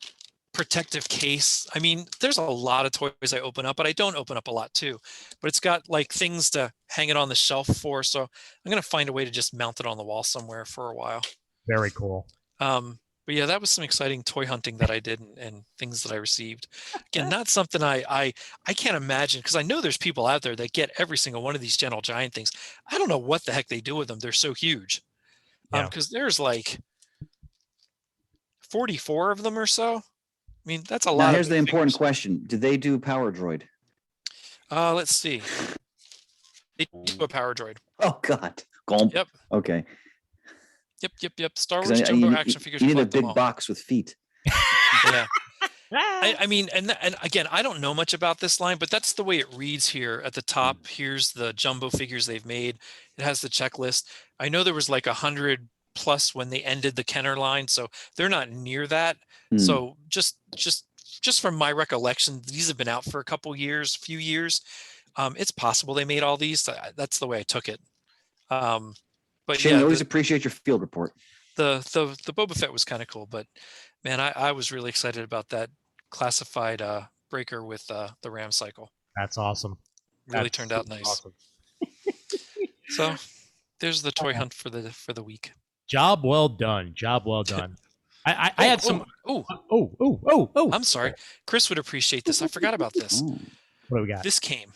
protective case. I mean, there's a lot of toys I open up, but I don't open up a lot too. But it's got like things to hang it on the shelf for. So I'm gonna find a way to just mount it on the wall somewhere for a while. Very cool. But yeah, that was some exciting toy hunting that I did, and things that I received. Again, not something I can't imagine, because I know there's people out there that get every single one of these Gentle Giant things. I don't know what the heck they do with them. They're so huge. Yeah. Because there's like 44 of them or so. I mean, that's a lot. Now, of here's the big important figures. question. Do they do Power Droid? Let's see. They do a Power Droid. Oh, God. Gulp. Yep. Okay. Yep. Star 'Cause Wars I- Jumbo you- action figures. You need a collect them big all. box with feet. Yeah. I mean, and again, I don't know much about this line, but that's the way it reads here at the top. Here's the jumbo figures they've made. It has the checklist. I know there was like 100 plus when they ended the Kenner line, so they're not near that. Hmm. So just from my recollection, these have been out for a few years. It's possible they made all these. That's the way I took it. But Shane, yeah, we always appreciate your field report. the Boba Fett was kind of cool, but man, I was really excited about that classified breaker with the Ram cycle. That's awesome. Really That's turned out nice. awesome. So there's the toy hunt for the week. Job well done. Job well done. I had some. Oh! I'm sorry, Chris would appreciate this. I forgot about this. Oh. What do we got? This came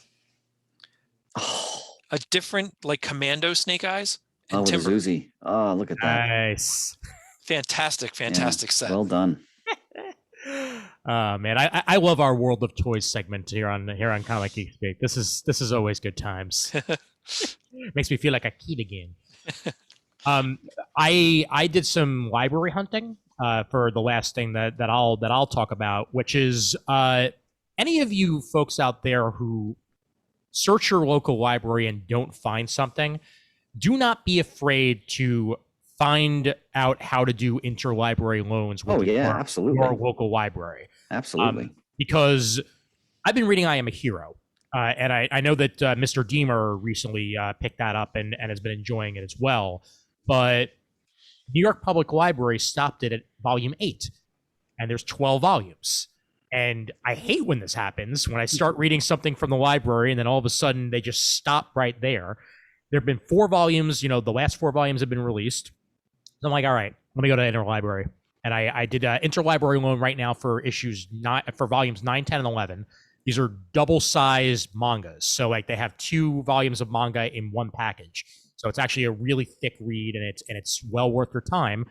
Oh, a different like Commando Snake Eyes and with a Timber. Zuzi. Oh, look at that. Nice. Fantastic Yeah, set. Well done. Man, I love our World of Toys segment here on Comic Geek Speak. This is always good times. Makes me feel like a kid again. I did some library hunting for the last thing that I'll talk about, which is any of you folks out there who search your local library and don't find something, do not be afraid to find out how to do interlibrary loans with absolutely. your local library. Absolutely. Because I've been reading I Am a Hero, and I know that Mr. Deemer recently picked that up and has been enjoying it as well. But New York Public Library stopped it at volume 8, and there's 12 volumes. And I hate when this happens, when I start reading something from the library and then all of a sudden they just stop right there. There have been 4 volumes, the last 4 volumes have been released. So I'm like, all right, let me go to interlibrary. And I did an interlibrary loan right now for volumes 9, 10, and 11. These are double-sized mangas. So like they have 2 volumes of manga in one package. So it's actually a really thick read, and it's well worth your time.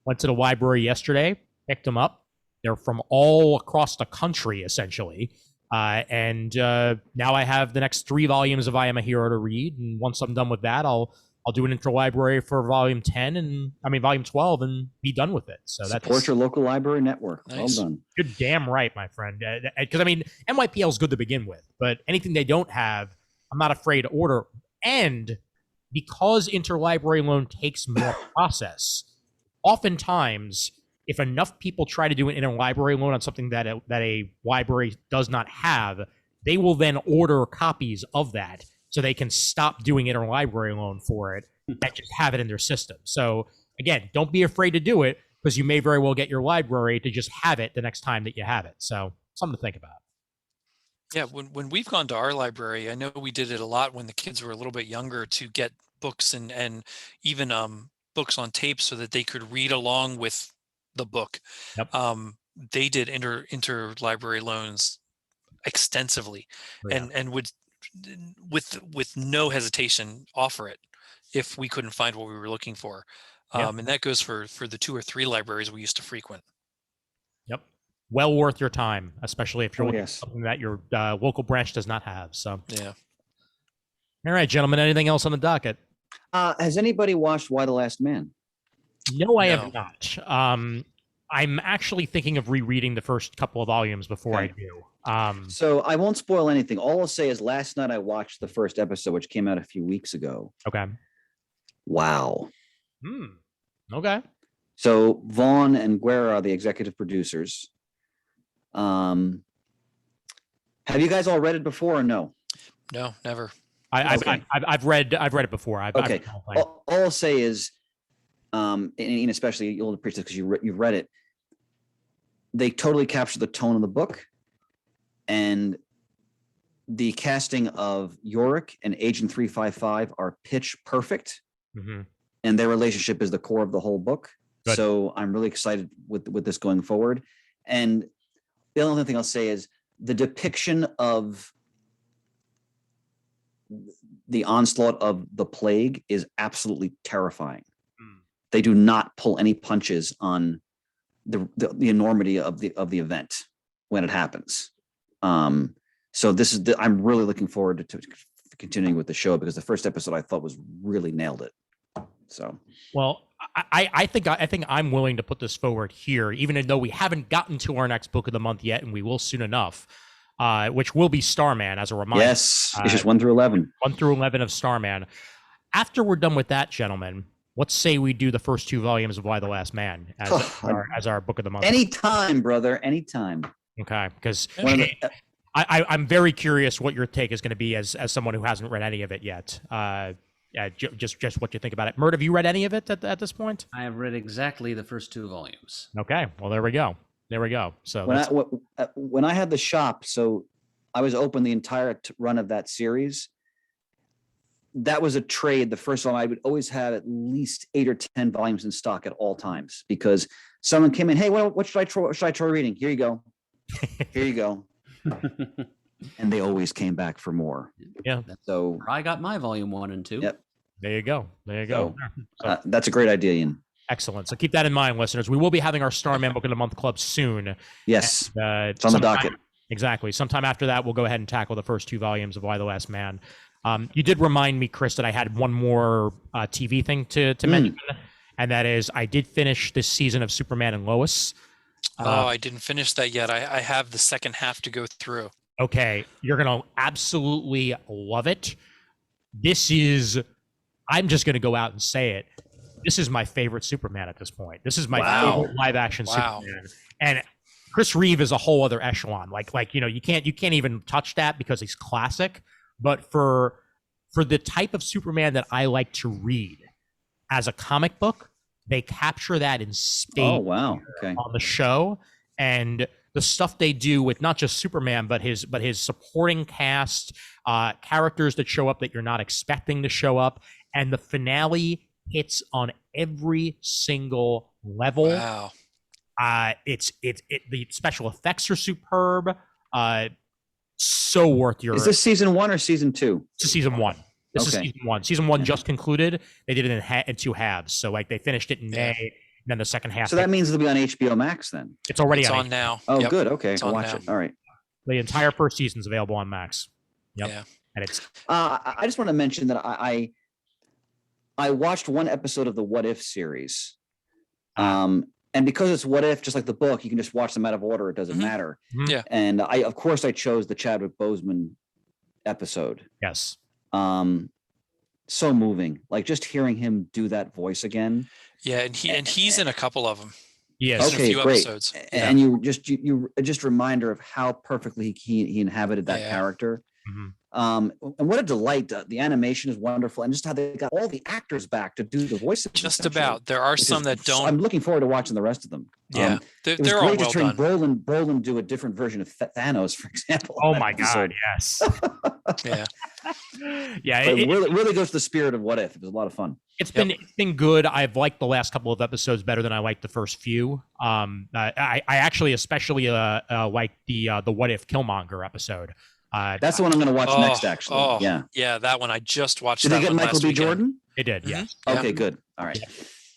Went to the library yesterday, picked them up. They're from all across the country, essentially. And now I have the next 3 volumes of I Am a Hero to read. And once I'm done with that, I'll do an interlibrary for volume 12 and be done with it. So that's Support your local library network. Nice. Well done. You're damn right, my friend. Because NYPL is good to begin with, but anything they don't have, I'm not afraid to order. And because interlibrary loan takes more process, oftentimes, if enough people try to do an interlibrary loan on something that a library does not have, they will then order copies of that so they can stop doing interlibrary loan for it and just have it in their system. So again, don't be afraid to do it, because you may very well get your library to just have it the next time that you have it. So something to think about. Yeah, when we've gone to our library, I know we did it a lot when the kids were a little bit younger, to get books and even books on tape so that they could read along with the book. Yep. They did interlibrary loans extensively, and would with no hesitation offer it if we couldn't find what we were looking for. And that goes for the 2 or 3 libraries we used to frequent. Yep. Well worth your time, especially if you're looking yes. for something that your local branch does not have. So Yeah. All right, gentlemen, anything else on the docket? Has anybody watched Why the Last Man? No, I have not. I'm actually thinking of rereading the first couple of volumes before I do. So I won't spoil anything. All I'll say is last night I watched the first episode, which came out a few weeks ago. Okay. Wow. Okay. So Vaughn and Guerra are the executive producers. Have you guys all read it before or no? No, never. I've read it before. Okay. All I'll say is, and especially you'll appreciate this because you've read it. They totally capture the tone of the book, and the casting of Yorick and Agent 355 are pitch perfect, and their relationship is the core of the whole book. Good. So I'm really excited with this going forward. And the only thing I'll say is the depiction of the onslaught of the plague is absolutely terrifying. They do not pull any punches on the enormity of the event when it happens. So this is I'm really looking forward to continuing with the show, because the first episode I thought was really nailed it. So well, I think I'm willing to put this forward here, even though we haven't gotten to our next book of the month yet, and we will soon enough. Which will be Starman, as a reminder. Yes, issues 1 through 11. 1 through 11 of Starman. After we're done with that, gentlemen, let's say we do the first 2 volumes of Why the Last Man as our book of the month. Anytime, brother, anytime. Okay, because I'm very curious what your take is going to be as someone who hasn't read any of it yet. Just what you think about it. Murd, have you read any of it at this point? I have read exactly the first 2 volumes. Okay, well, there we go. So when I had the shop, so I was open the entire run of that series. That was a trade. The first one, I would always have at least 8 or 10 volumes in stock at all times, because someone came in, hey, what should I try reading? Here you go. Here you go. And they always came back for more. Yeah. So I got my volume 1 and 2. Yep. There you go. So, that's a great idea, Ian. Excellent. So keep that in mind, listeners. We will be having our Starman Book of the Month Club soon. Yes. And, it's on the docket. Exactly. Sometime after that, we'll go ahead and tackle the first 2 volumes of Why the Last Man. You did remind me, Chris, that I had one more TV thing to mention, and that is I did finish this season of Superman and Lois. I didn't finish that yet. I have the second half to go through. Okay. You're going to absolutely love it. I'm just going to go out and say it. This is my favorite Superman at this point. This is my favorite live action Superman. And Chris Reeve is a whole other echelon. Like you can't even touch that because he's classic. But for the type of Superman that I like to read as a comic book, they capture that in spades on the show. And the stuff they do with not just Superman, but his supporting cast, characters that show up that you're not expecting to show up, and the finale hits on every single level. Wow. The special effects are superb. So worth your. Is this season 1 or season 2? This is season 1. This is season 1. Season 1 just concluded. They did it in 2 halves. So they finished it in May, and then the second half. So that means it'll be on HBO Max then. It's already on now. Oh, good. Okay, I'll watch it. All right. The entire first season is available on Max. Yep. Yeah. And it's. I just want to mention that I watched 1 episode of the What If series. And because it's What If, just like the book, you can just watch them out of order. It doesn't matter. Yeah. And I chose the Chadwick Boseman episode. Yes. So moving. Like just hearing him do that voice again. Yeah, and he's in a couple of them. Yes. Okay, a few great. episodes. And you just a reminder of how perfectly he inhabited that character. And what a delight. The animation is wonderful, and just how they got all the actors back to do the voices. Just about. There are some that don't. I'm looking forward to watching the rest of them. Yeah, it was they're great all to well turn done. Brolin do a different version of Thanos, for example. Oh my God, yes. Yeah. Yeah, it really goes to the spirit of What If. It was a lot of fun. It's been good. I've liked the last couple of episodes better than I liked the first few. I actually especially like the What If Killmonger episode. That's the one I'm going to watch next, actually. Yeah, that one I just watched. Did they get Michael B. Jordan? It did, yes. Okay, good. All right.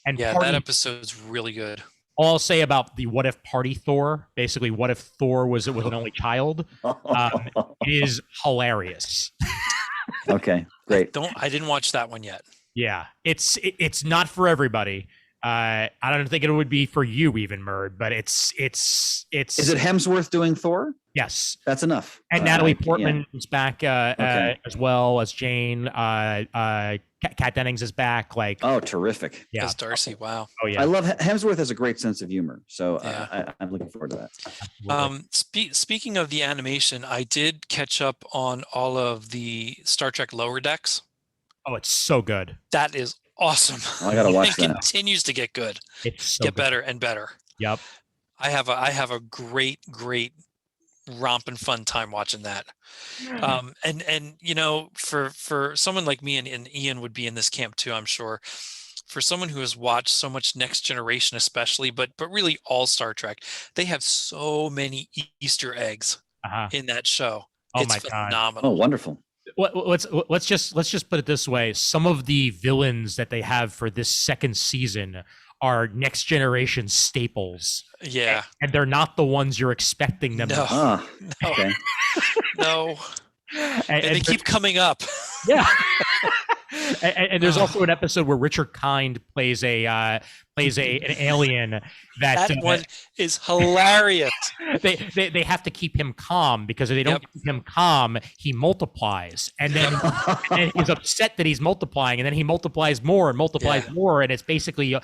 And that episode's really good. All I'll say about the What If Party Thor, basically, what if Thor was an only child? It is hilarious. Okay, great. I didn't watch that one yet. Yeah, it's not for everybody, I don't think it would be for you even, Murd, but it's. Is it Hemsworth doing Thor? Yes, that's enough. and Natalie Portman is back as well as Jane. Kat Dennings is back. Like, oh, terrific! Yeah, as Darcy. Wow. Oh yeah, I love Hemsworth has a great sense of humor, so I'm looking forward to that. Speaking of the animation, I did catch up on all of the Star Trek Lower Decks. Oh, it's so good. That is awesome. I gotta watch that. It continues to get good. It's so get good. Better and better. Yep. I have a great romping fun time watching that. And you know, for someone like me, and Ian would be in this camp too, I'm sure. For someone who has watched so much Next Generation, especially, but really all Star Trek, they have so many Easter eggs in that show. Oh it's my phenomenal. God. Oh, wonderful. Let's just put it this way. Some of the villains that they have for this second season are Next Generation staples. Yeah. And they're not the ones you're expecting them to be. No. Okay. No. And they keep coming up. Yeah. and there's also an episode where Richard Kind plays an alien that one is hilarious. They have to keep him calm, because if they don't keep him calm, he multiplies, and then and he's upset that he's multiplying, and then he multiplies more and multiplies more, and it's basically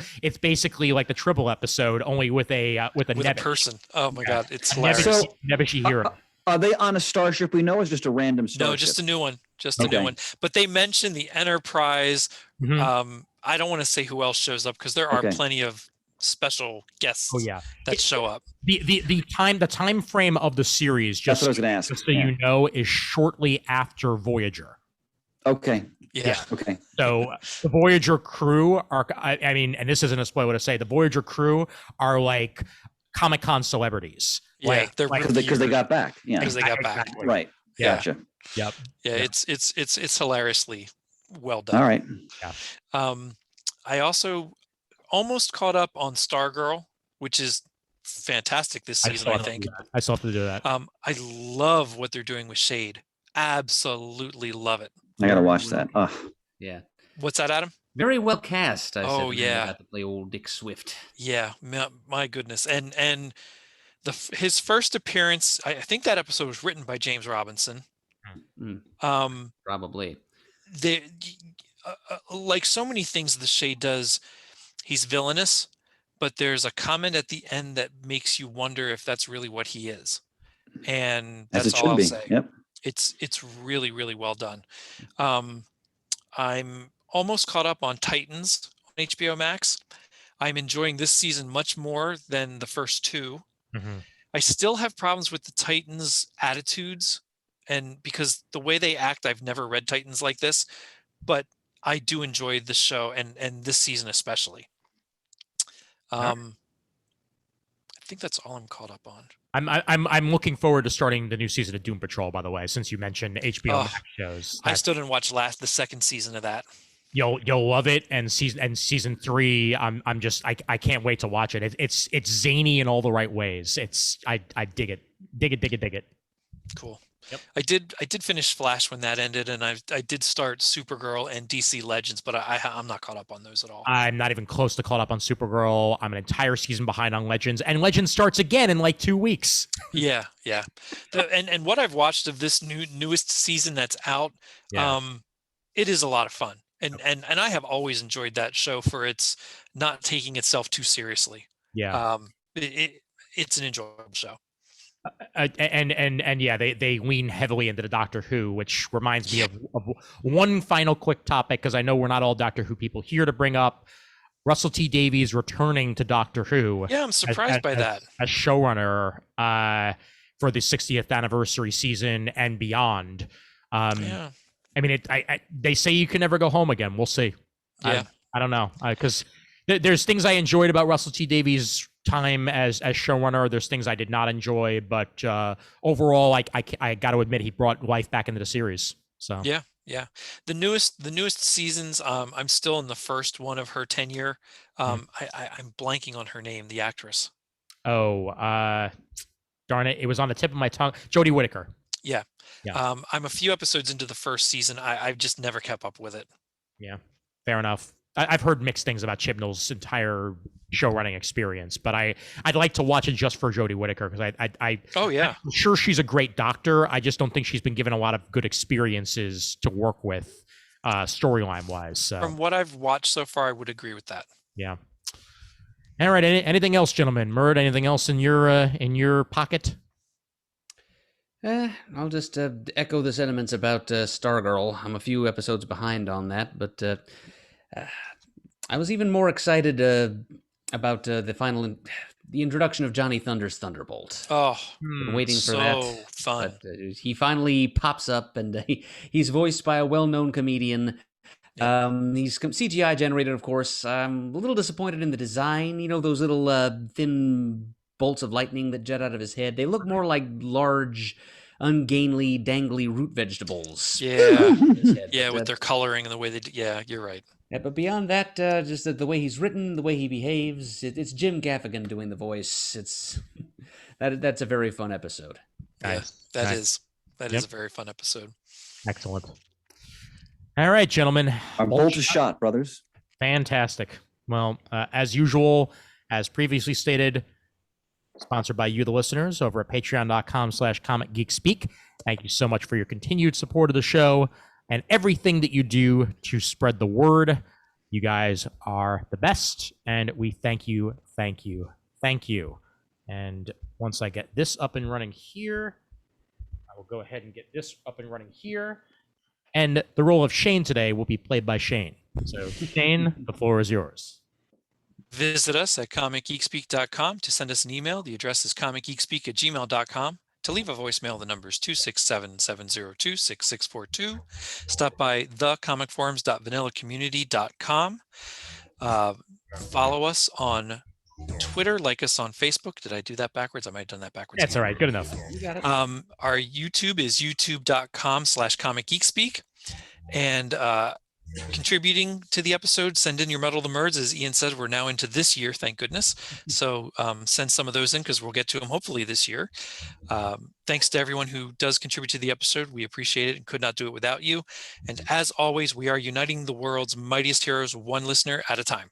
like the Tribble episode, only with a person. Oh my God, it's hilarious. Nebuchadnezzar hero. Are they on a starship we know, or is just a random starship? No, just a new one. A new one. But they mentioned the Enterprise. Mm-hmm. I don't want to say who else shows up, because there are plenty of special guests that show up. The time frame of the series, just that's what I was going to ask. Just so you know, is shortly after Voyager. Okay. Yeah. Okay. So the Voyager crew are, I mean, and this isn't a spoiler to say, the Voyager crew are like Comic-Con celebrities. Yeah, they're because they got back. Yeah, because they got back. Exactly. Right. Yeah. Gotcha. Yep. Yeah, yep. It's hilariously well done. All right. Yeah. I also almost caught up on Stargirl, which is fantastic this season. I think I still have to do that. I love what they're doing with Shade. Absolutely love it. I gotta watch that. Yeah. What's that, Adam? Very well cast. I got to play old Dick Swift. Yeah, my goodness, and his first appearance. I think that episode was written by James Robinson. Probably. Like so many things the Shade does, he's villainous, but there's a comment at the end that makes you wonder if that's really what he is, and that's all I'll say. Yep. It's really, really well done. I'm almost caught up on Titans on HBO Max. I'm enjoying this season much more than the first two. Mm-hmm. I still have problems with the Titans' attitudes, and because the way they act, I've never read Titans like this, but I do enjoy the show and this season especially. I think that's all I'm caught up on. I'm looking forward to starting the new season of Doom Patrol, by the way, since you mentioned HBO Max shows. I still didn't watch the second season of that. You'll love it, and season 3, I can't wait to watch it. It's zany in all the right ways. I dig it. Cool. Yep. I did finish Flash when that ended, and I did start Supergirl and DC Legends, but I'm not caught up on those at all. I'm not even close to caught up on Supergirl. I'm an entire season behind on Legends, and Legends starts again in like 2 weeks. Yeah. And what I've watched of this newest season that's out, it is a lot of fun. And I have always enjoyed that show for its not taking itself too seriously. Yeah. It's an enjoyable show. And yeah, they lean heavily into the Doctor Who, which reminds me of one final quick topic, because I know we're not all Doctor Who people here to bring up. Russell T Davies returning to Doctor Who. Yeah, I'm surprised by that. As showrunner for the 60th anniversary season and beyond. I mean, they say you can never go home again. We'll see. Yeah. I don't know, because there's things I enjoyed about Russell T Davies' time as showrunner. There's things I did not enjoy, but overall, I got to admit, he brought life back into the series. So yeah. The newest seasons. I'm still in the first one of her tenure. I'm blanking on her name, the actress. Oh, darn it! It was on the tip of my tongue. Jodie Whittaker. Yeah. I'm a few episodes into the first season. I've just never kept up with it. Yeah, fair enough. I've heard mixed things about Chibnall's entire show running experience, but I'd like to watch it just for Jodie Whittaker because Oh yeah, I'm sure she's a great doctor. I just don't think she's been given a lot of good experiences to work with storyline wise. So. From what I've watched so far, I would agree with that. Yeah. All right. Anything else, gentlemen? Murd, anything else in your pocket? I'll just echo the sentiments about Stargirl. I'm a few episodes behind on that, but I was even more excited about the introduction of Johnny Thunder's Thunderbolt. Oh, been waiting for so that. fun. But, he finally pops up, and he's voiced by a well-known comedian. He's CGI generated, of course. I'm a little disappointed in the design. You know, those little thin bolts of lightning that jet out of his head. They look more like large, ungainly, dangly root vegetables. Yeah, yeah, with their coloring and the way they. Yeah, you're right. Yeah, but beyond that, just the way he's written, the way he behaves, it's Jim Gaffigan doing the voice. It's that's a very fun episode. Yeah, that is Yep. a very fun episode. Excellent. All right, gentlemen. Our bolt is shot, brothers. Fantastic. Well, as usual, as previously stated, sponsored by you, the listeners, over at patreon.com/comicgeekspeak. Thank you so much for your continued support of the show and everything that you do to spread the word. You guys are the best, and we thank you, thank you, thank you. And once I get this up and running here, I will go ahead and get this up and running here. And the role of Shane today will be played by Shane. So, Shane, the floor is yours. Visit us at comicgeekspeak.com to send us an email. The address is comicgeekspeak@gmail.com. To leave a voicemail, the number is 267-702-6642. Stop by thecomicforums.vanillacommunity.com. Follow us on Twitter, like us on Facebook. Did I do that backwards? I might have done that backwards. That's all right. Good enough. You got it. Our YouTube is youtube.com/comicgeekspeak. And contributing to the episode, send in your Muddle the Murds. As Ian said, we're now into this year, thank goodness. So send some of those in because we'll get to them hopefully this year. Thanks to everyone who does contribute to the episode. We appreciate it and could not do it without you. And as always, we are uniting the world's mightiest heroes, one listener at a time.